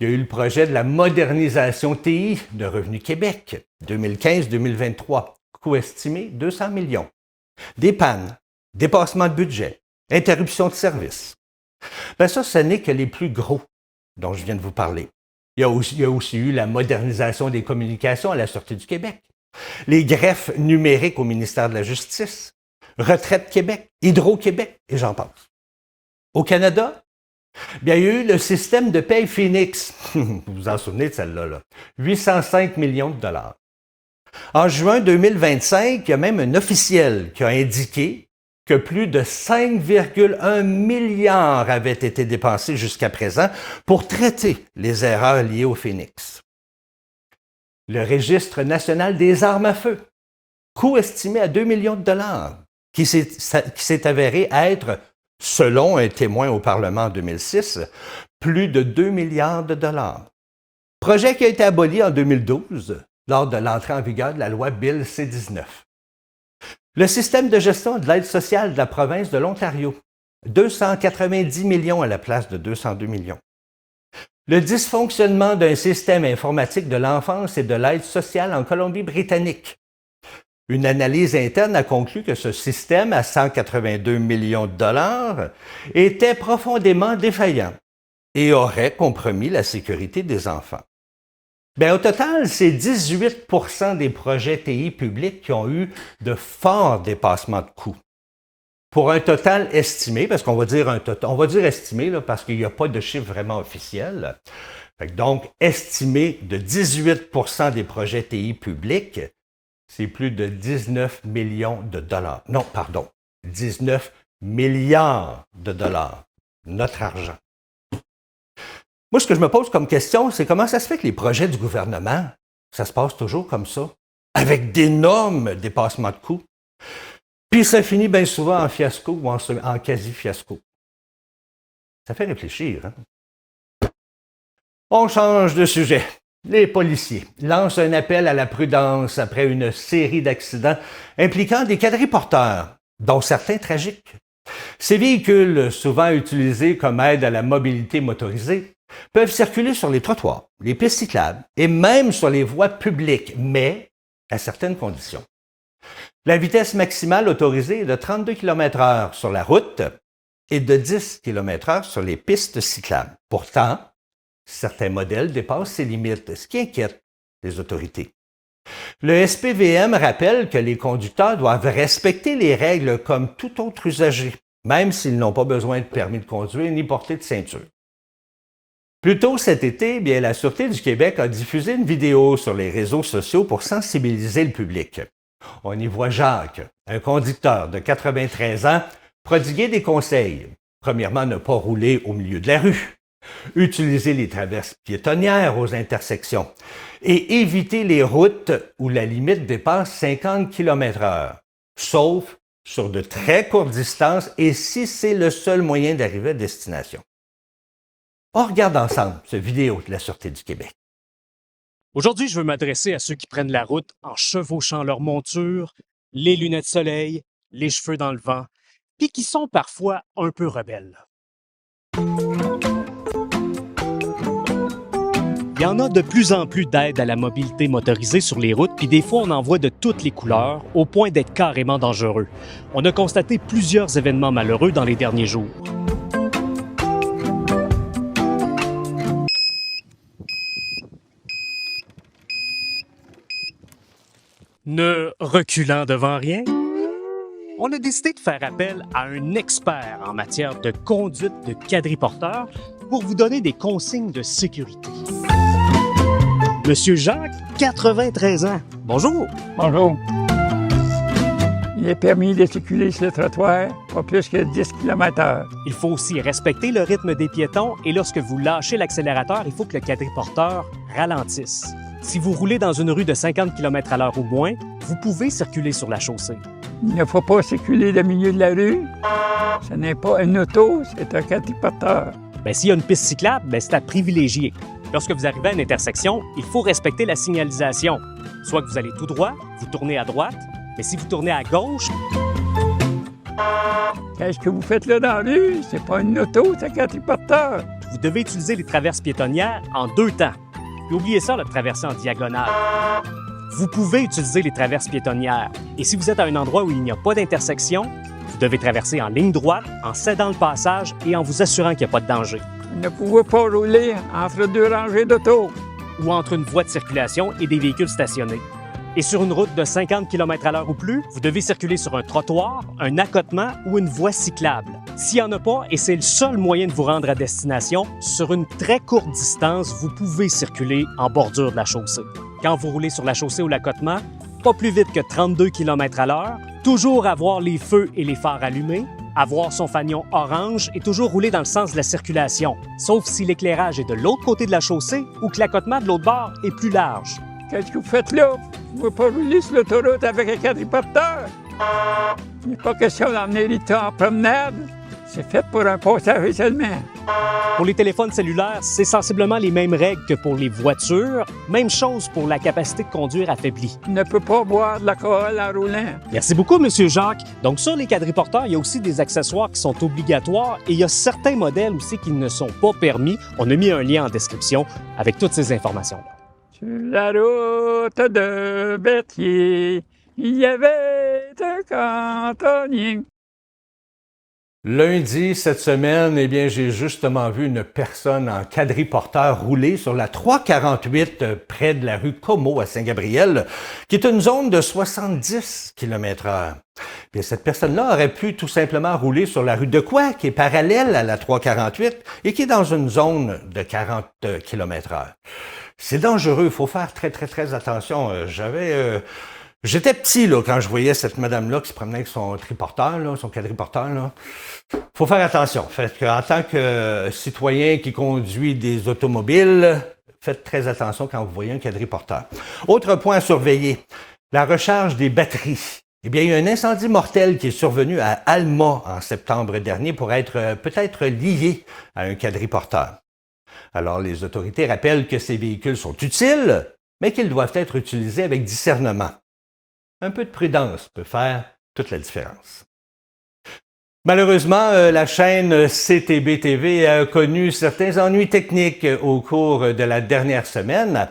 [SPEAKER 1] Il y a eu le projet de la modernisation TI de Revenu Québec, 2015-2023, coût estimé 200 millions. Des pannes, dépassement de budget, interruption de service. Ça, ce n'est que les plus gros dont je viens de vous parler. Il y a aussi eu la modernisation des communications à la Sûreté du Québec, les greffes numériques au ministère de la Justice, Retraite Québec, Hydro-Québec, et j'en passe. Au Canada, il y a eu le système de paye Phoenix. Vous vous en souvenez de celle-là, là. 805 millions de dollars. En juin 2025, il y a même un officiel qui a indiqué que plus de 5,1 milliards avaient été dépensés jusqu'à présent pour traiter les erreurs liées au Phoenix. Le Registre national des armes à feu, coût estimé à 2 millions de dollars, qui s'est avéré être, selon un témoin au Parlement en 2006, plus de 2 milliards de dollars. Projet qui a été aboli en 2012 lors de l'entrée en vigueur de la loi Bill C-19. Le système de gestion de l'aide sociale de la province de l'Ontario, 290 millions à la place de 202 millions. Le dysfonctionnement d'un système informatique de l'enfance et de l'aide sociale en Colombie-Britannique. Une analyse interne a conclu que ce système à 182 millions de dollars était profondément défaillant et aurait compromis la sécurité des enfants. Au total, c'est 18 % des projets TI publics qui ont eu de forts dépassements de coûts. Pour un total estimé, parce qu'on va dire estimé là, parce qu'il n'y a pas de chiffre vraiment officiel. Donc, estimé de 18 % des projets TI publics, c'est plus de 19 millions de dollars. Non, pardon, 19 milliards de dollars. Notre argent. Moi, ce que je me pose comme question, c'est comment ça se fait que les projets du gouvernement, ça se passe toujours comme ça, avec d'énormes dépassements de coûts, puis ça finit bien souvent en fiasco ou en quasi-fiasco. Ça fait réfléchir, hein? On change de sujet. Les policiers lancent un appel à la prudence après une série d'accidents impliquant des quadriporteurs, dont certains tragiques. Ces véhicules, souvent utilisés comme aide à la mobilité motorisée, peuvent circuler sur les trottoirs, les pistes cyclables et même sur les voies publiques, mais à certaines conditions. La vitesse maximale autorisée est de 32 km/h sur la route et de 10 km/h sur les pistes cyclables. Pourtant, certains modèles dépassent ces limites, ce qui inquiète les autorités. Le SPVM rappelle que les conducteurs doivent respecter les règles comme tout autre usager, même s'ils n'ont pas besoin de permis de conduire ni porter de ceinture. Plus tôt cet été, la Sûreté du Québec a diffusé une vidéo sur les réseaux sociaux pour sensibiliser le public. On y voit Jacques, un conducteur de 93 ans, prodiguer des conseils. Premièrement, ne pas rouler au milieu de la rue, utiliser les traverses piétonnières aux intersections et éviter les routes où la limite dépasse 50 km/h, sauf sur de très courtes distances et si c'est le seul moyen d'arriver à destination. On regarde ensemble cette vidéo de la Sûreté du Québec.
[SPEAKER 4] Aujourd'hui, je veux m'adresser à ceux qui prennent la route en chevauchant leur monture, les lunettes de soleil, les cheveux dans le vent, puis qui sont parfois un peu rebelles. Il y en a de plus en plus d'aides à la mobilité motorisée sur les routes, puis des fois on en voit de toutes les couleurs, au point d'être carrément dangereux. On a constaté plusieurs événements malheureux dans les derniers jours. Ne reculant devant rien, on a décidé de faire appel à un expert en matière de conduite de quadriporteur pour vous donner des consignes de sécurité. Monsieur Jacques, 93 ans. Bonjour.
[SPEAKER 5] Bonjour. Il est permis de circuler sur le trottoir pas plus que 10 km/h.
[SPEAKER 4] Il faut aussi respecter le rythme des piétons et lorsque vous lâchez l'accélérateur, il faut que le quadriporteur ralentisse. Si vous roulez dans une rue de 50 km/h ou moins, vous pouvez circuler sur la chaussée.
[SPEAKER 5] Il ne faut pas circuler au milieu de la rue. Ce n'est pas une auto, c'est un quadriporteur.
[SPEAKER 4] S'il y a une piste cyclable, c'est à privilégier. Lorsque vous arrivez à une intersection, il faut respecter la signalisation. Soit que vous allez tout droit, vous tournez à droite, mais si vous tournez à gauche...
[SPEAKER 5] Qu'est-ce que vous faites là dans la rue? C'est pas une auto, c'est un quadriporteur.
[SPEAKER 4] Vous devez utiliser les traverses piétonnières en 2 temps. Puis oubliez ça, la traversée en diagonale. Vous pouvez utiliser les traverses piétonnières. Et si vous êtes à un endroit où il n'y a pas d'intersection, vous devez traverser en ligne droite, en cédant le passage et en vous assurant qu'il n'y a pas de danger.
[SPEAKER 5] Vous ne pouvez pas rouler entre 2 rangées d'auto.
[SPEAKER 4] Ou entre une voie de circulation et des véhicules stationnés. Et sur une route de 50 km/h ou plus, vous devez circuler sur un trottoir, un accotement ou une voie cyclable. S'il n'y en a pas, et c'est le seul moyen de vous rendre à destination, sur une très courte distance, vous pouvez circuler en bordure de la chaussée. Quand vous roulez sur la chaussée ou l'accotement, pas plus vite que 32 km/h, toujours avoir les feux et les phares allumés, avoir son fanion orange et toujours rouler dans le sens de la circulation, sauf si l'éclairage est de l'autre côté de la chaussée ou que l'accotement de l'autre bord est plus large.
[SPEAKER 5] Qu'est-ce que vous faites là? Vous ne pouvez pas rouler sur l'autoroute avec un quadriporteur. Il n'est pas question d'emmener les temps en promenade. C'est fait pour un passager seulement.
[SPEAKER 4] Pour les téléphones cellulaires, c'est sensiblement les mêmes règles que pour les voitures. Même chose pour la capacité de conduire affaiblie.
[SPEAKER 5] On ne peut pas boire de l'alcool en roulant.
[SPEAKER 4] Merci beaucoup, Monsieur Jacques. Donc, sur les quadriporteurs, il y a aussi des accessoires qui sont obligatoires et il y a certains modèles aussi qui ne sont pas permis. On a mis un lien en description avec toutes ces informations-là.
[SPEAKER 5] Sur la route de Berthier, il y avait un cantonnier.
[SPEAKER 1] Lundi, cette semaine, j'ai justement vu une personne en quadriporteur rouler sur la 348 près de la rue Como à Saint-Gabriel, qui est une zone de 70 km/h. Cette personne-là aurait pu tout simplement rouler sur la rue de Quoi, qui est parallèle à la 348 et qui est dans une zone de 40 km/h. C'est dangereux, il faut faire très attention. J'étais petit là, quand je voyais cette madame-là qui se promenait avec son triporteur, là, son quadriporteur. Là. Faut faire attention. En tant que citoyen qui conduit des automobiles, faites très attention quand vous voyez un quadriporteur. Autre point à surveiller, la recharge des batteries. Il y a un incendie mortel qui est survenu à Alma en septembre dernier pour être peut-être lié à un quadriporteur. Alors, les autorités rappellent que ces véhicules sont utiles, mais qu'ils doivent être utilisés avec discernement. Un peu de prudence peut faire toute la différence. Malheureusement, la chaîne CTB-TV a connu certains ennuis techniques au cours de la dernière semaine.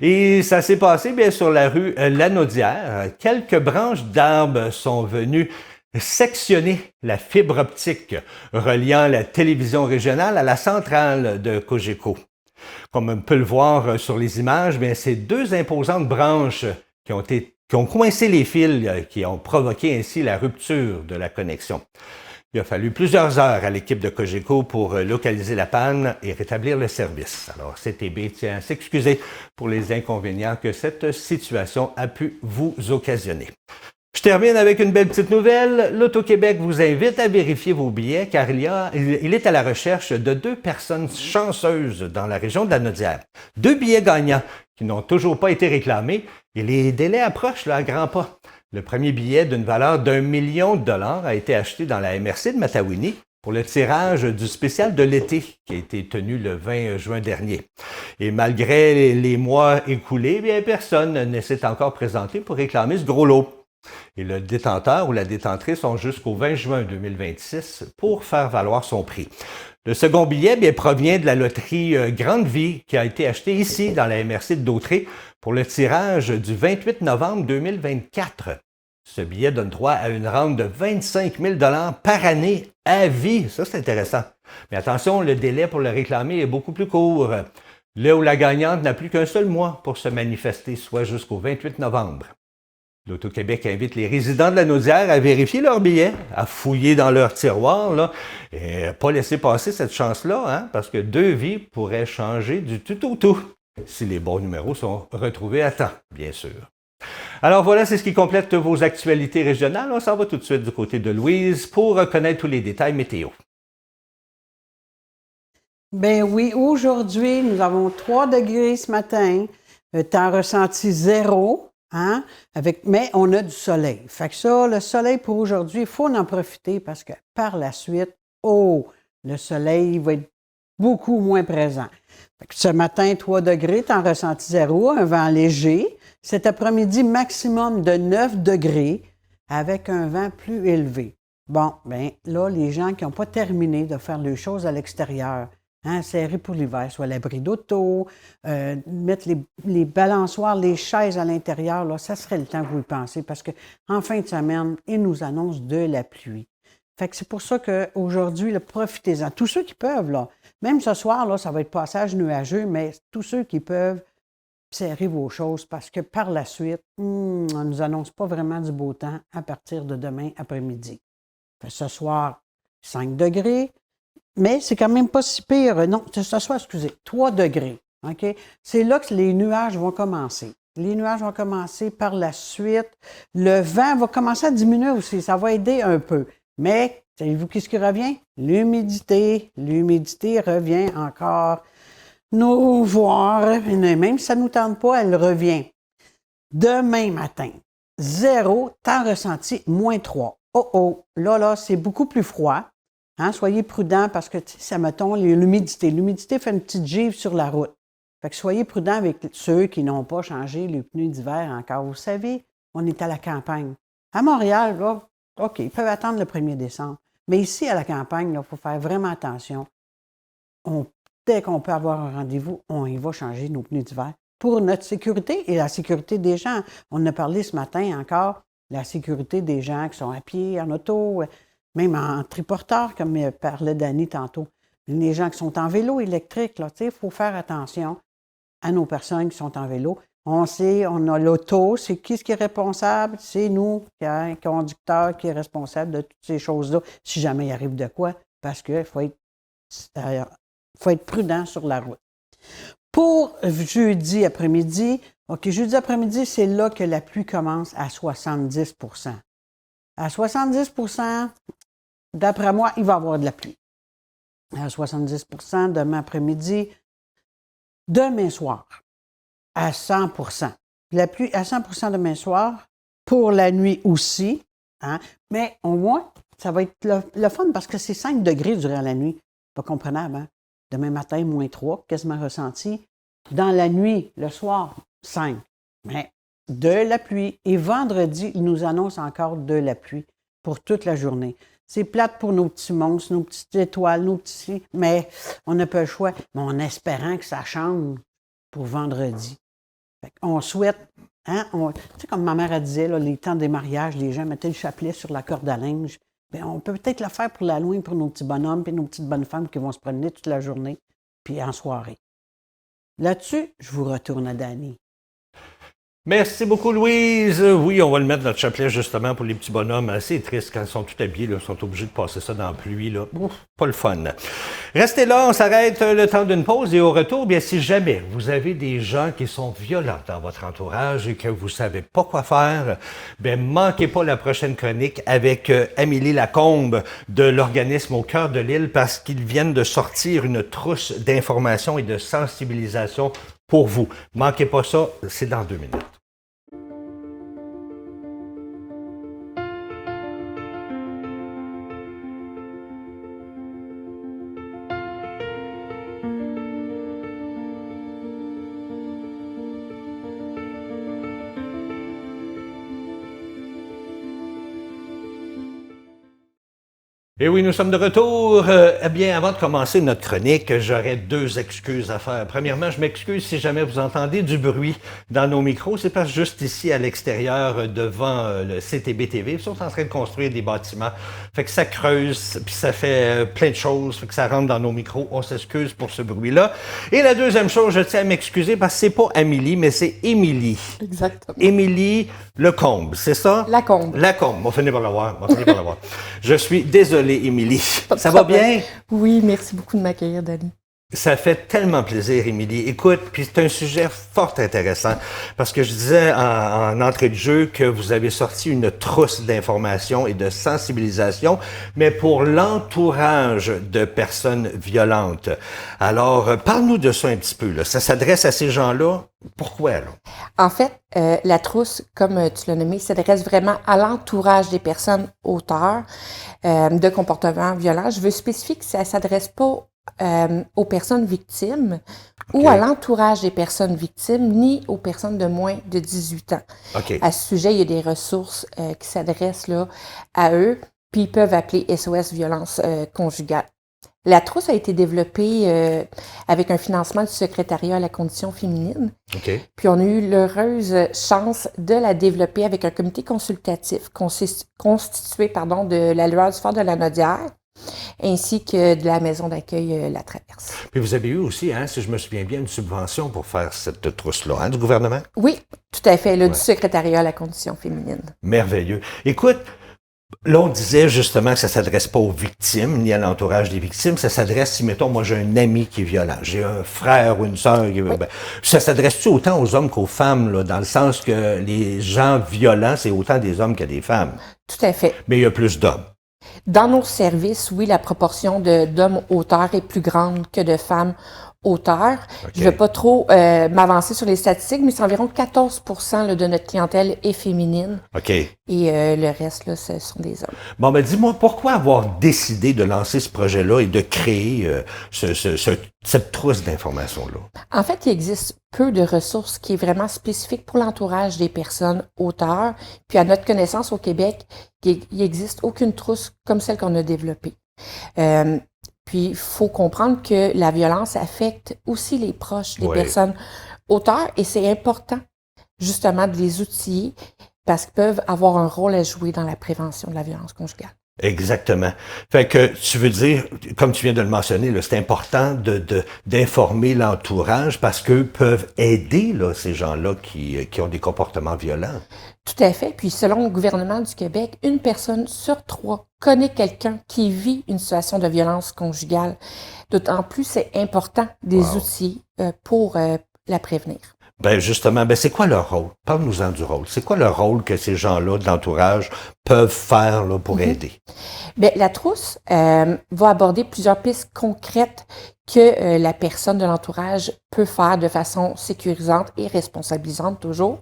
[SPEAKER 1] Et ça s'est passé bien sur la rue Lanaudière. Quelques branches d'arbres sont venues sectionner la fibre optique reliant la télévision régionale à la centrale de Cogeco. Comme on peut le voir sur les images, ces 2 imposantes branches qui ont coincé les fils, qui ont provoqué ainsi la rupture de la connexion. Il a fallu plusieurs heures à l'équipe de Cogeco pour localiser la panne et rétablir le service. Alors, CTB tient à s'excuser pour les inconvénients que cette situation a pu vous occasionner. Je termine avec une belle petite nouvelle. L'Auto-Québec vous invite à vérifier vos billets car il est à la recherche de 2 personnes chanceuses dans la région de Lanaudière. 2 billets gagnants qui n'ont toujours pas été réclamés et les délais approchent à grands pas. Le premier billet d'une valeur d'1 million de dollars a été acheté dans la MRC de Matawini pour le tirage du spécial de l'été qui a été tenu le 20 juin dernier. Et malgré les mois écoulés, personne ne s'est encore présenté pour réclamer ce gros lot. Et le détenteur ou la détentrice ont jusqu'au 20 juin 2026 pour faire valoir son prix. Le second billet bien, provient de la loterie Grande Vie qui a été achetée ici dans la MRC de Dautré pour le tirage du 28 novembre 2024. Ce billet donne droit à une rente de 25 000 $ par année à vie. Ça, c'est intéressant. Mais attention, le délai pour le réclamer est beaucoup plus court. Là où la gagnante n'a plus qu'un seul mois pour se manifester, soit jusqu'au 28 novembre. L'Auto-Québec invite les résidents de la Naudière à vérifier leurs billets, à fouiller dans leurs tiroirs, là, et pas laisser passer cette chance-là, hein, parce que 2 vies pourraient changer du tout au tout, si les bons numéros sont retrouvés à temps, bien sûr. Alors voilà, c'est ce qui complète vos actualités régionales. On s'en va tout de suite du côté de Louise pour connaître tous les détails météo.
[SPEAKER 2] Ben oui, aujourd'hui, nous avons 3 degrés ce matin, temps ressenti 0. Hein? Mais on a du soleil. Fait que ça, le soleil pour aujourd'hui, il faut en profiter parce que par la suite, le soleil va être beaucoup moins présent. Fait que ce matin, 3 degrés, temps ressenti 0, un vent léger. Cet après-midi, maximum de 9 degrés avec un vent plus élevé. Bon, bien là, les gens qui n'ont pas terminé de faire les choses à l'extérieur, hein, serrer pour l'hiver, soit l'abri d'auto, mettre les balançoires, les chaises à l'intérieur, là, ça serait le temps que vous y pensez parce qu'en fin de semaine, ils nous annoncent de la pluie. Fait que c'est pour ça qu'aujourd'hui, profitez-en. Tous ceux qui peuvent, là, même ce soir, là, ça va être passage nuageux, mais tous ceux qui peuvent, serrer vos choses parce que par la suite, on ne nous annonce pas vraiment du beau temps à partir de demain après-midi. Fait ce soir, 5 degrés. Mais c'est quand même pas si pire. Non, ce soir, excusez, 3 degrés. OK? C'est là que les nuages vont commencer. Les nuages vont commencer par la suite. Le vent va commencer à diminuer aussi. Ça va aider un peu. Mais, savez-vous qu'est-ce qui revient? L'humidité. L'humidité revient encore nous voir. Même si ça ne nous tente pas, elle revient. Demain matin, 0, temps ressenti, -3. Là, c'est beaucoup plus froid. Hein, soyez prudents parce que, ça mettons, l'humidité. L'humidité fait une petite givre sur la route. Fait que soyez prudents avec ceux qui n'ont pas changé les pneus d'hiver encore. Vous savez, on est à la campagne. À Montréal, là, OK, ils peuvent attendre le 1er décembre. Mais ici, à la campagne, il faut faire vraiment attention. Dès qu'on peut avoir un rendez-vous, on y va changer nos pneus d'hiver pour notre sécurité et la sécurité des gens. On a parlé ce matin encore, la sécurité des gens qui sont à pied, en auto, même en triporteur, comme parlait Dany tantôt. Les gens qui sont en vélo électrique, il faut faire attention à nos personnes qui sont en vélo. On sait, on a l'auto, c'est qui est responsable? C'est nous, un conducteur qui est responsable de toutes ces choses-là, si jamais il arrive de quoi, parce qu'il faut être prudent sur la route. Pour jeudi après-midi, jeudi après-midi, c'est là que la pluie commence à 70 %. À 70 %, d'après moi, il va y avoir de la pluie. À 70 % demain après-midi, demain soir, à 100 %. La pluie à 100 % demain soir, pour la nuit aussi, hein? Mais au moins, ça va être le fun parce que c'est 5 degrés durant la nuit. Pas comprenable, hein? Demain matin, -3, quasiment ressenti. Dans la nuit, le soir, 5. Mais de la pluie. Et vendredi, il nous annonce encore de la pluie pour toute la journée. C'est plate pour nos petits monstres, nos petites étoiles, nos petits... Mais on n'a pas le choix. Mais en espérant que ça change pour vendredi. On souhaite... Hein, tu sais, comme ma mère disait, là, les temps des mariages, les gens mettaient le chapelet sur la corde à linge. Bien, on peut peut-être le faire pour l'Halloween, pour nos petits bonhommes et nos petites bonnes femmes qui vont se promener toute la journée, puis en soirée. Là-dessus, je vous retourne à Dany.
[SPEAKER 1] Merci beaucoup, Louise. Oui, on va le mettre dans le chapelet justement pour les petits bonhommes. C'est triste quand ils sont tout habillés, là, ils sont obligés de passer ça dans la pluie. Là. Ouf, pas le fun. Restez là, on s'arrête le temps d'une pause et au retour, bien si jamais vous avez des gens qui sont violents dans votre entourage et que vous savez pas quoi faire, bien manquez pas la prochaine chronique avec Amélie Lacombe de l'organisme Au cœur de l'île parce qu'ils viennent de sortir une trousse d'information et de sensibilisation pour vous. Manquez pas ça, c'est dans 2 minutes. Et oui, nous sommes de retour. Eh bien, avant de commencer notre chronique, j'aurais 2 excuses à faire. Premièrement, je m'excuse si jamais vous entendez du bruit dans nos micros. C'est parce que juste ici, à l'extérieur, devant le CTB-TV, ils sont en train de construire des bâtiments. Fait que ça creuse, puis ça fait plein de choses, fait que ça rentre dans nos micros. On s'excuse pour ce bruit-là. Et la deuxième chose, je tiens à m'excuser parce que c'est pas Amélie, mais c'est Émilie.
[SPEAKER 6] Exactement.
[SPEAKER 1] Émilie Lecombe, c'est ça?
[SPEAKER 6] Lacombe.
[SPEAKER 1] Lacombe. On finit par l'avoir. Je suis désolé, Émilie.
[SPEAKER 6] Pas de
[SPEAKER 1] Ça va
[SPEAKER 6] problème.
[SPEAKER 1] bien?
[SPEAKER 6] Oui, merci beaucoup de m'accueillir, Dani.
[SPEAKER 1] Ça fait tellement plaisir, Émilie. Écoute, puis c'est un sujet fort intéressant parce que je disais en entrée de jeu que vous avez sorti une trousse d'informations et de sensibilisation, mais pour l'entourage de personnes violentes. Alors, parle-nous de ça un petit peu, là. Ça s'adresse à ces gens-là. Pourquoi, là?
[SPEAKER 6] En fait, la trousse, comme tu l'as nommé, s'adresse vraiment à l'entourage des personnes auteurs de comportements violents. Je veux spécifier que ça ne s'adresse pas aux personnes victimes ou à l'entourage des personnes victimes, ni aux personnes de moins de 18 ans.
[SPEAKER 1] OK.
[SPEAKER 6] À ce sujet, il y a des ressources qui s'adressent là, à eux, puis ils peuvent appeler SOS Violence conjugale. La trousse a été développée avec un financement du secrétariat à la condition féminine.
[SPEAKER 1] OK.
[SPEAKER 6] Puis on a eu l'heureuse chance de la développer avec un comité consultatif constitué de la Lueur du Fort de la Naudière, ainsi que de la maison d'accueil La Traverse.
[SPEAKER 1] Puis vous avez eu aussi, hein, si je me souviens bien, une subvention pour faire cette trousse-là, hein, du gouvernement?
[SPEAKER 6] Oui, tout à fait, là, du secrétariat à la condition féminine.
[SPEAKER 1] Merveilleux. Écoute, là, on disait justement que ça s'adresse pas aux victimes, ni à l'entourage des victimes. Ça s'adresse, si, mettons, moi, j'ai un ami qui est violent, j'ai un frère ou une sœur qui ben, ça s'adresse-tu autant aux hommes qu'aux femmes, là, dans le sens que les gens violents, c'est autant des hommes que des femmes.
[SPEAKER 6] Tout à fait.
[SPEAKER 1] Mais il y a plus d'hommes.
[SPEAKER 6] Dans nos services, oui, la proportion d'hommes auteurs est plus grande que de femmes auteurs.
[SPEAKER 1] Okay.
[SPEAKER 6] Je ne vais pas trop m'avancer sur les statistiques, mais c'est environ 14% là, de notre clientèle est féminine.
[SPEAKER 1] OK.
[SPEAKER 6] Et le reste, là, ce sont des hommes.
[SPEAKER 1] Bon, ben dis-moi, pourquoi avoir décidé de lancer ce projet-là et de créer cette trousse d'informations-là?
[SPEAKER 6] En fait, il existe peu de ressources qui est vraiment spécifique pour l'entourage des personnes auteurs. Puis à notre connaissance au Québec, il n'existe aucune trousse comme celle qu'on a développée. Puis il faut comprendre que la violence affecte aussi les proches des personnes auteurs et c'est important justement de les outiller parce qu'ils peuvent avoir un rôle à jouer dans la prévention de la violence conjugale.
[SPEAKER 1] Exactement. Fait que tu veux dire, comme tu viens de le mentionner, là, c'est important d'informer l'entourage parce qu'eux peuvent aider là, ces gens-là qui ont des comportements violents.
[SPEAKER 6] Tout à fait. Puis selon le gouvernement du Québec, 1 personne sur 3 connaît quelqu'un qui vit une situation de violence conjugale. D'autant plus, c'est important des outils pour la prévenir.
[SPEAKER 1] Ben justement, ben c'est quoi leur rôle? Parle-nous-en du rôle. C'est quoi le rôle que ces gens-là de l'entourage peuvent faire là, pour aider?
[SPEAKER 6] Bien, la trousse va aborder plusieurs pistes concrètes que la personne de l'entourage peut faire de façon sécurisante et responsabilisante toujours,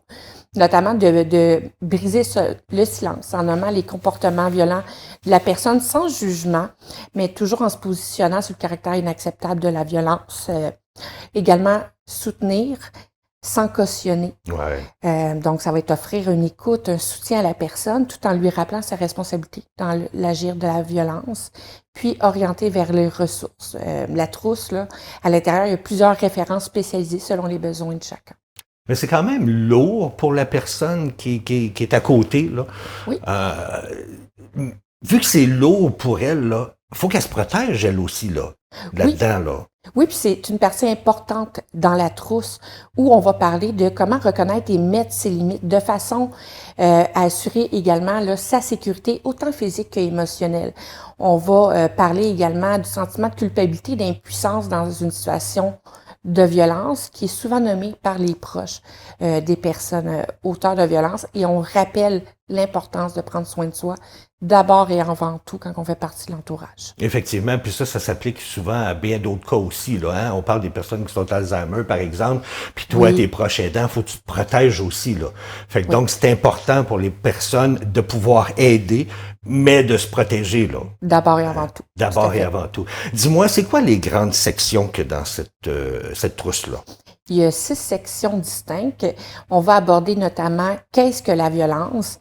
[SPEAKER 6] notamment de briser le silence en nommant les comportements violents de la personne sans jugement, mais toujours en se positionnant sur le caractère inacceptable de la violence. Également, soutenir sans cautionner. Donc, ça va être offrir une écoute, un soutien à la personne, tout en lui rappelant sa responsabilité dans l'agir de la violence, puis orienter vers les ressources. La trousse, là, à l'intérieur, il y a plusieurs références spécialisées selon les besoins de chacun.
[SPEAKER 1] Mais c'est quand même lourd pour la personne qui est à côté, là.
[SPEAKER 6] Oui.
[SPEAKER 1] Vu que c'est lourd pour elle, là, faut qu'elle se protège, elle aussi, là, là-dedans, là.
[SPEAKER 6] Oui, puis c'est une partie importante dans la trousse où on va parler de comment reconnaître et mettre ses limites de façon à assurer également là, sa sécurité, autant physique qu'émotionnelle. On va parler également du sentiment de culpabilité et d'impuissance dans une situation de violence qui est souvent nommée par les proches des personnes auteurs de violence et on rappelle l'importance de prendre soin de soi d'abord et avant tout quand on fait partie de l'entourage.
[SPEAKER 1] Effectivement, puis ça s'applique souvent à bien d'autres cas aussi, là, hein? On parle des personnes qui sont Alzheimer, par exemple, puis toi, tes proches aidants, faut que tu te protèges aussi, là. Fait que donc, c'est important pour les personnes de pouvoir aider, mais de se protéger, là.
[SPEAKER 6] D'abord et avant tout.
[SPEAKER 1] D'abord et avant tout. Dis-moi, c'est quoi les grandes sections que dans cette trousse-là?
[SPEAKER 6] Il y a 6 sections distinctes. On va aborder notamment qu'est-ce que la violence,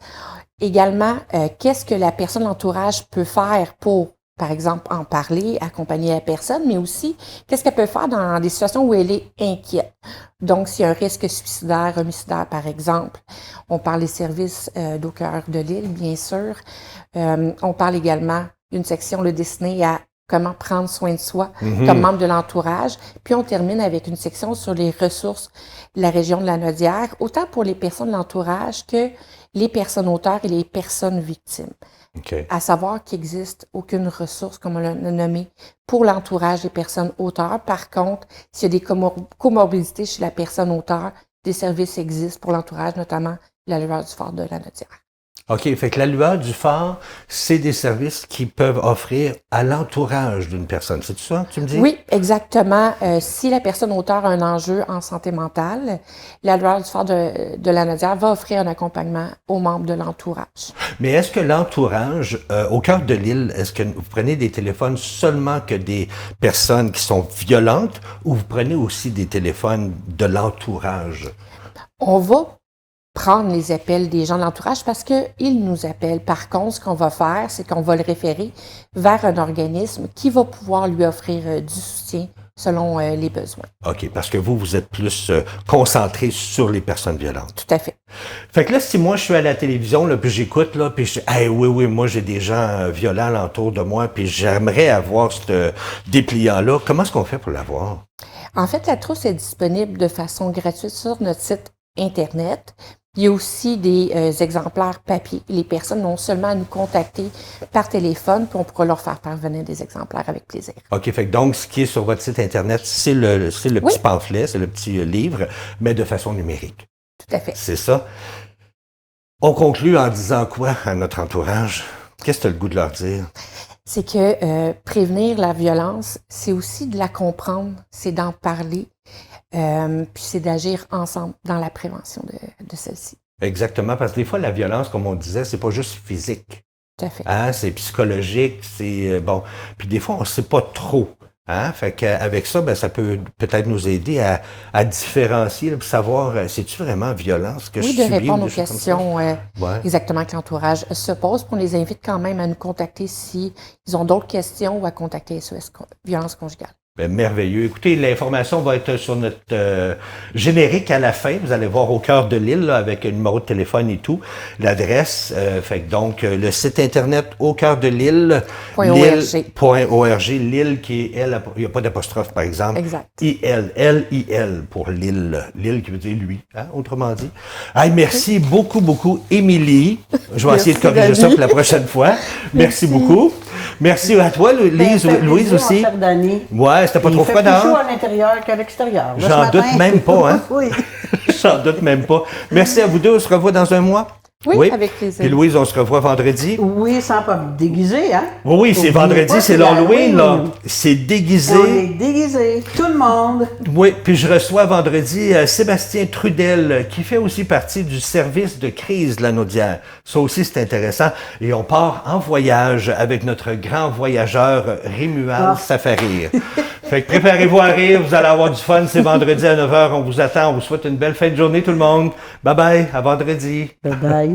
[SPEAKER 6] également qu'est-ce que la personne de l'entourage peut faire pour par exemple, en parler, accompagner la personne, mais aussi qu'est-ce qu'elle peut faire dans des situations où elle est inquiète. Donc, s'il y a un risque suicidaire, homicidaire, par exemple, on parle des services d'au cœur de l'île, bien sûr. On parle également d'une section destinée à comment prendre soin de soi comme membre de l'entourage. Puis on termine avec une section sur les ressources de la région de la Naudière, autant pour les personnes de l'entourage que les personnes auteurs et les personnes victimes.
[SPEAKER 1] OK.
[SPEAKER 6] À savoir qu'il n'existe aucune ressource, comme on l'a nommé, pour l'entourage des personnes auteurs. Par contre, s'il y a des comorbidités chez la personne auteur, des services existent pour l'entourage, notamment la lueur du phare de la Naudière.
[SPEAKER 1] OK, fait que la lueur du phare, c'est des services qui peuvent offrir à l'entourage d'une personne. C'est ça que tu me dis?
[SPEAKER 6] Oui, exactement. Si la personne auteur a un enjeu en santé mentale, la lueur du phare de la Naudière va offrir un accompagnement aux membres de l'entourage.
[SPEAKER 1] Mais est-ce que l'entourage, au cœur de l'île, est-ce que vous prenez des téléphones seulement que des personnes qui sont violentes ou vous prenez aussi des téléphones de l'entourage?
[SPEAKER 6] On va prendre les appels des gens de l'entourage parce qu'ils nous appellent. Par contre, ce qu'on va faire, c'est qu'on va le référer vers un organisme qui va pouvoir lui offrir du soutien selon les besoins.
[SPEAKER 1] OK, parce que vous êtes plus concentré sur les personnes violentes.
[SPEAKER 6] Tout à fait.
[SPEAKER 1] Fait que là, si moi, je suis à la télévision, là, puis j'écoute, là, puis je dis, hey, oui, moi, j'ai des gens violents alentour de moi, puis j'aimerais avoir ce dépliant-là. Comment est-ce qu'on fait pour l'avoir?
[SPEAKER 6] En fait, la trousse est disponible de façon gratuite sur notre site Internet. Il y a aussi des exemplaires papier. Les personnes n'ont seulement à nous contacter par téléphone, puis on pourra leur faire parvenir des exemplaires avec plaisir.
[SPEAKER 1] OK, fait que donc, ce qui est sur votre site Internet, c'est le
[SPEAKER 6] Oui.
[SPEAKER 1] petit pamphlet, c'est le petit livre, mais de façon numérique.
[SPEAKER 6] Tout à fait.
[SPEAKER 1] C'est ça. On conclut en disant quoi à notre entourage? Qu'est-ce que tu as le goût de leur dire?
[SPEAKER 6] C'est que prévenir la violence, c'est aussi de la comprendre, c'est d'en parler, puis c'est d'agir ensemble dans la prévention de celle-ci.
[SPEAKER 1] Exactement, parce que des fois, la violence, comme on disait, c'est pas juste physique.
[SPEAKER 6] Tout à fait.
[SPEAKER 1] Hein? C'est psychologique, c'est bon. Puis des fois, on ne sait pas trop. Hein? Fait qu'avec ça, ben, ça peut peut-être nous aider à différencier, puis savoir, c'est-tu vraiment violent ce que je subis?
[SPEAKER 6] Oui, de répondre aux
[SPEAKER 1] des choses comme ça?
[SPEAKER 6] questions
[SPEAKER 1] Ouais.
[SPEAKER 6] exactement que l'entourage se pose. Puis on les invite quand même à nous contacter s'ils ont d'autres questions ou à contacter SOS Violence Conjugale.
[SPEAKER 1] Ben, merveilleux. Écoutez, l'information va être sur notre générique à la fin. Vous allez voir au cœur de l'île, là, avec le numéro de téléphone et tout, l'adresse. Fait que donc, le site Internet au cœur de l'île. L'île.org. L'île qui est L, il n'y a pas d'apostrophe, par exemple.
[SPEAKER 6] Exact.
[SPEAKER 1] L-I-L pour l'île. L'île qui veut dire lui, hein, autrement dit. Hey, merci beaucoup, Émilie. Je vais essayer de corriger ça pour la prochaine fois. Merci beaucoup. Merci à toi, Louise aussi. Ouais, c'était pas trop froid dehors.
[SPEAKER 2] Il fait plus chaud à l'intérieur qu'à l'extérieur. Là,
[SPEAKER 1] J'en doute même pas, hein?
[SPEAKER 2] Oui.
[SPEAKER 1] J'en doute même pas. Merci à vous deux. On se revoit dans un mois.
[SPEAKER 6] Oui, avec plaisir.
[SPEAKER 1] Puis Louise, on se revoit vendredi.
[SPEAKER 2] Oui, sans pas me déguiser, hein?
[SPEAKER 1] Oui, c'est
[SPEAKER 2] Oubliez
[SPEAKER 1] vendredi,
[SPEAKER 2] pas,
[SPEAKER 1] c'est l'Halloween, là. C'est déguisé.
[SPEAKER 2] On est déguisé, tout le monde.
[SPEAKER 1] Oui, puis je reçois vendredi Sébastien Trudel, qui fait aussi partie du service de crise de la Naudière. Ça aussi, c'est intéressant. Et on part en voyage avec notre grand voyageur Rémual Safarir. Fait que préparez-vous à rire, vous allez avoir du fun. C'est vendredi à 9h, on vous attend. On vous souhaite une belle fin de journée, tout le monde. Bye-bye, à vendredi.
[SPEAKER 2] Bye-bye.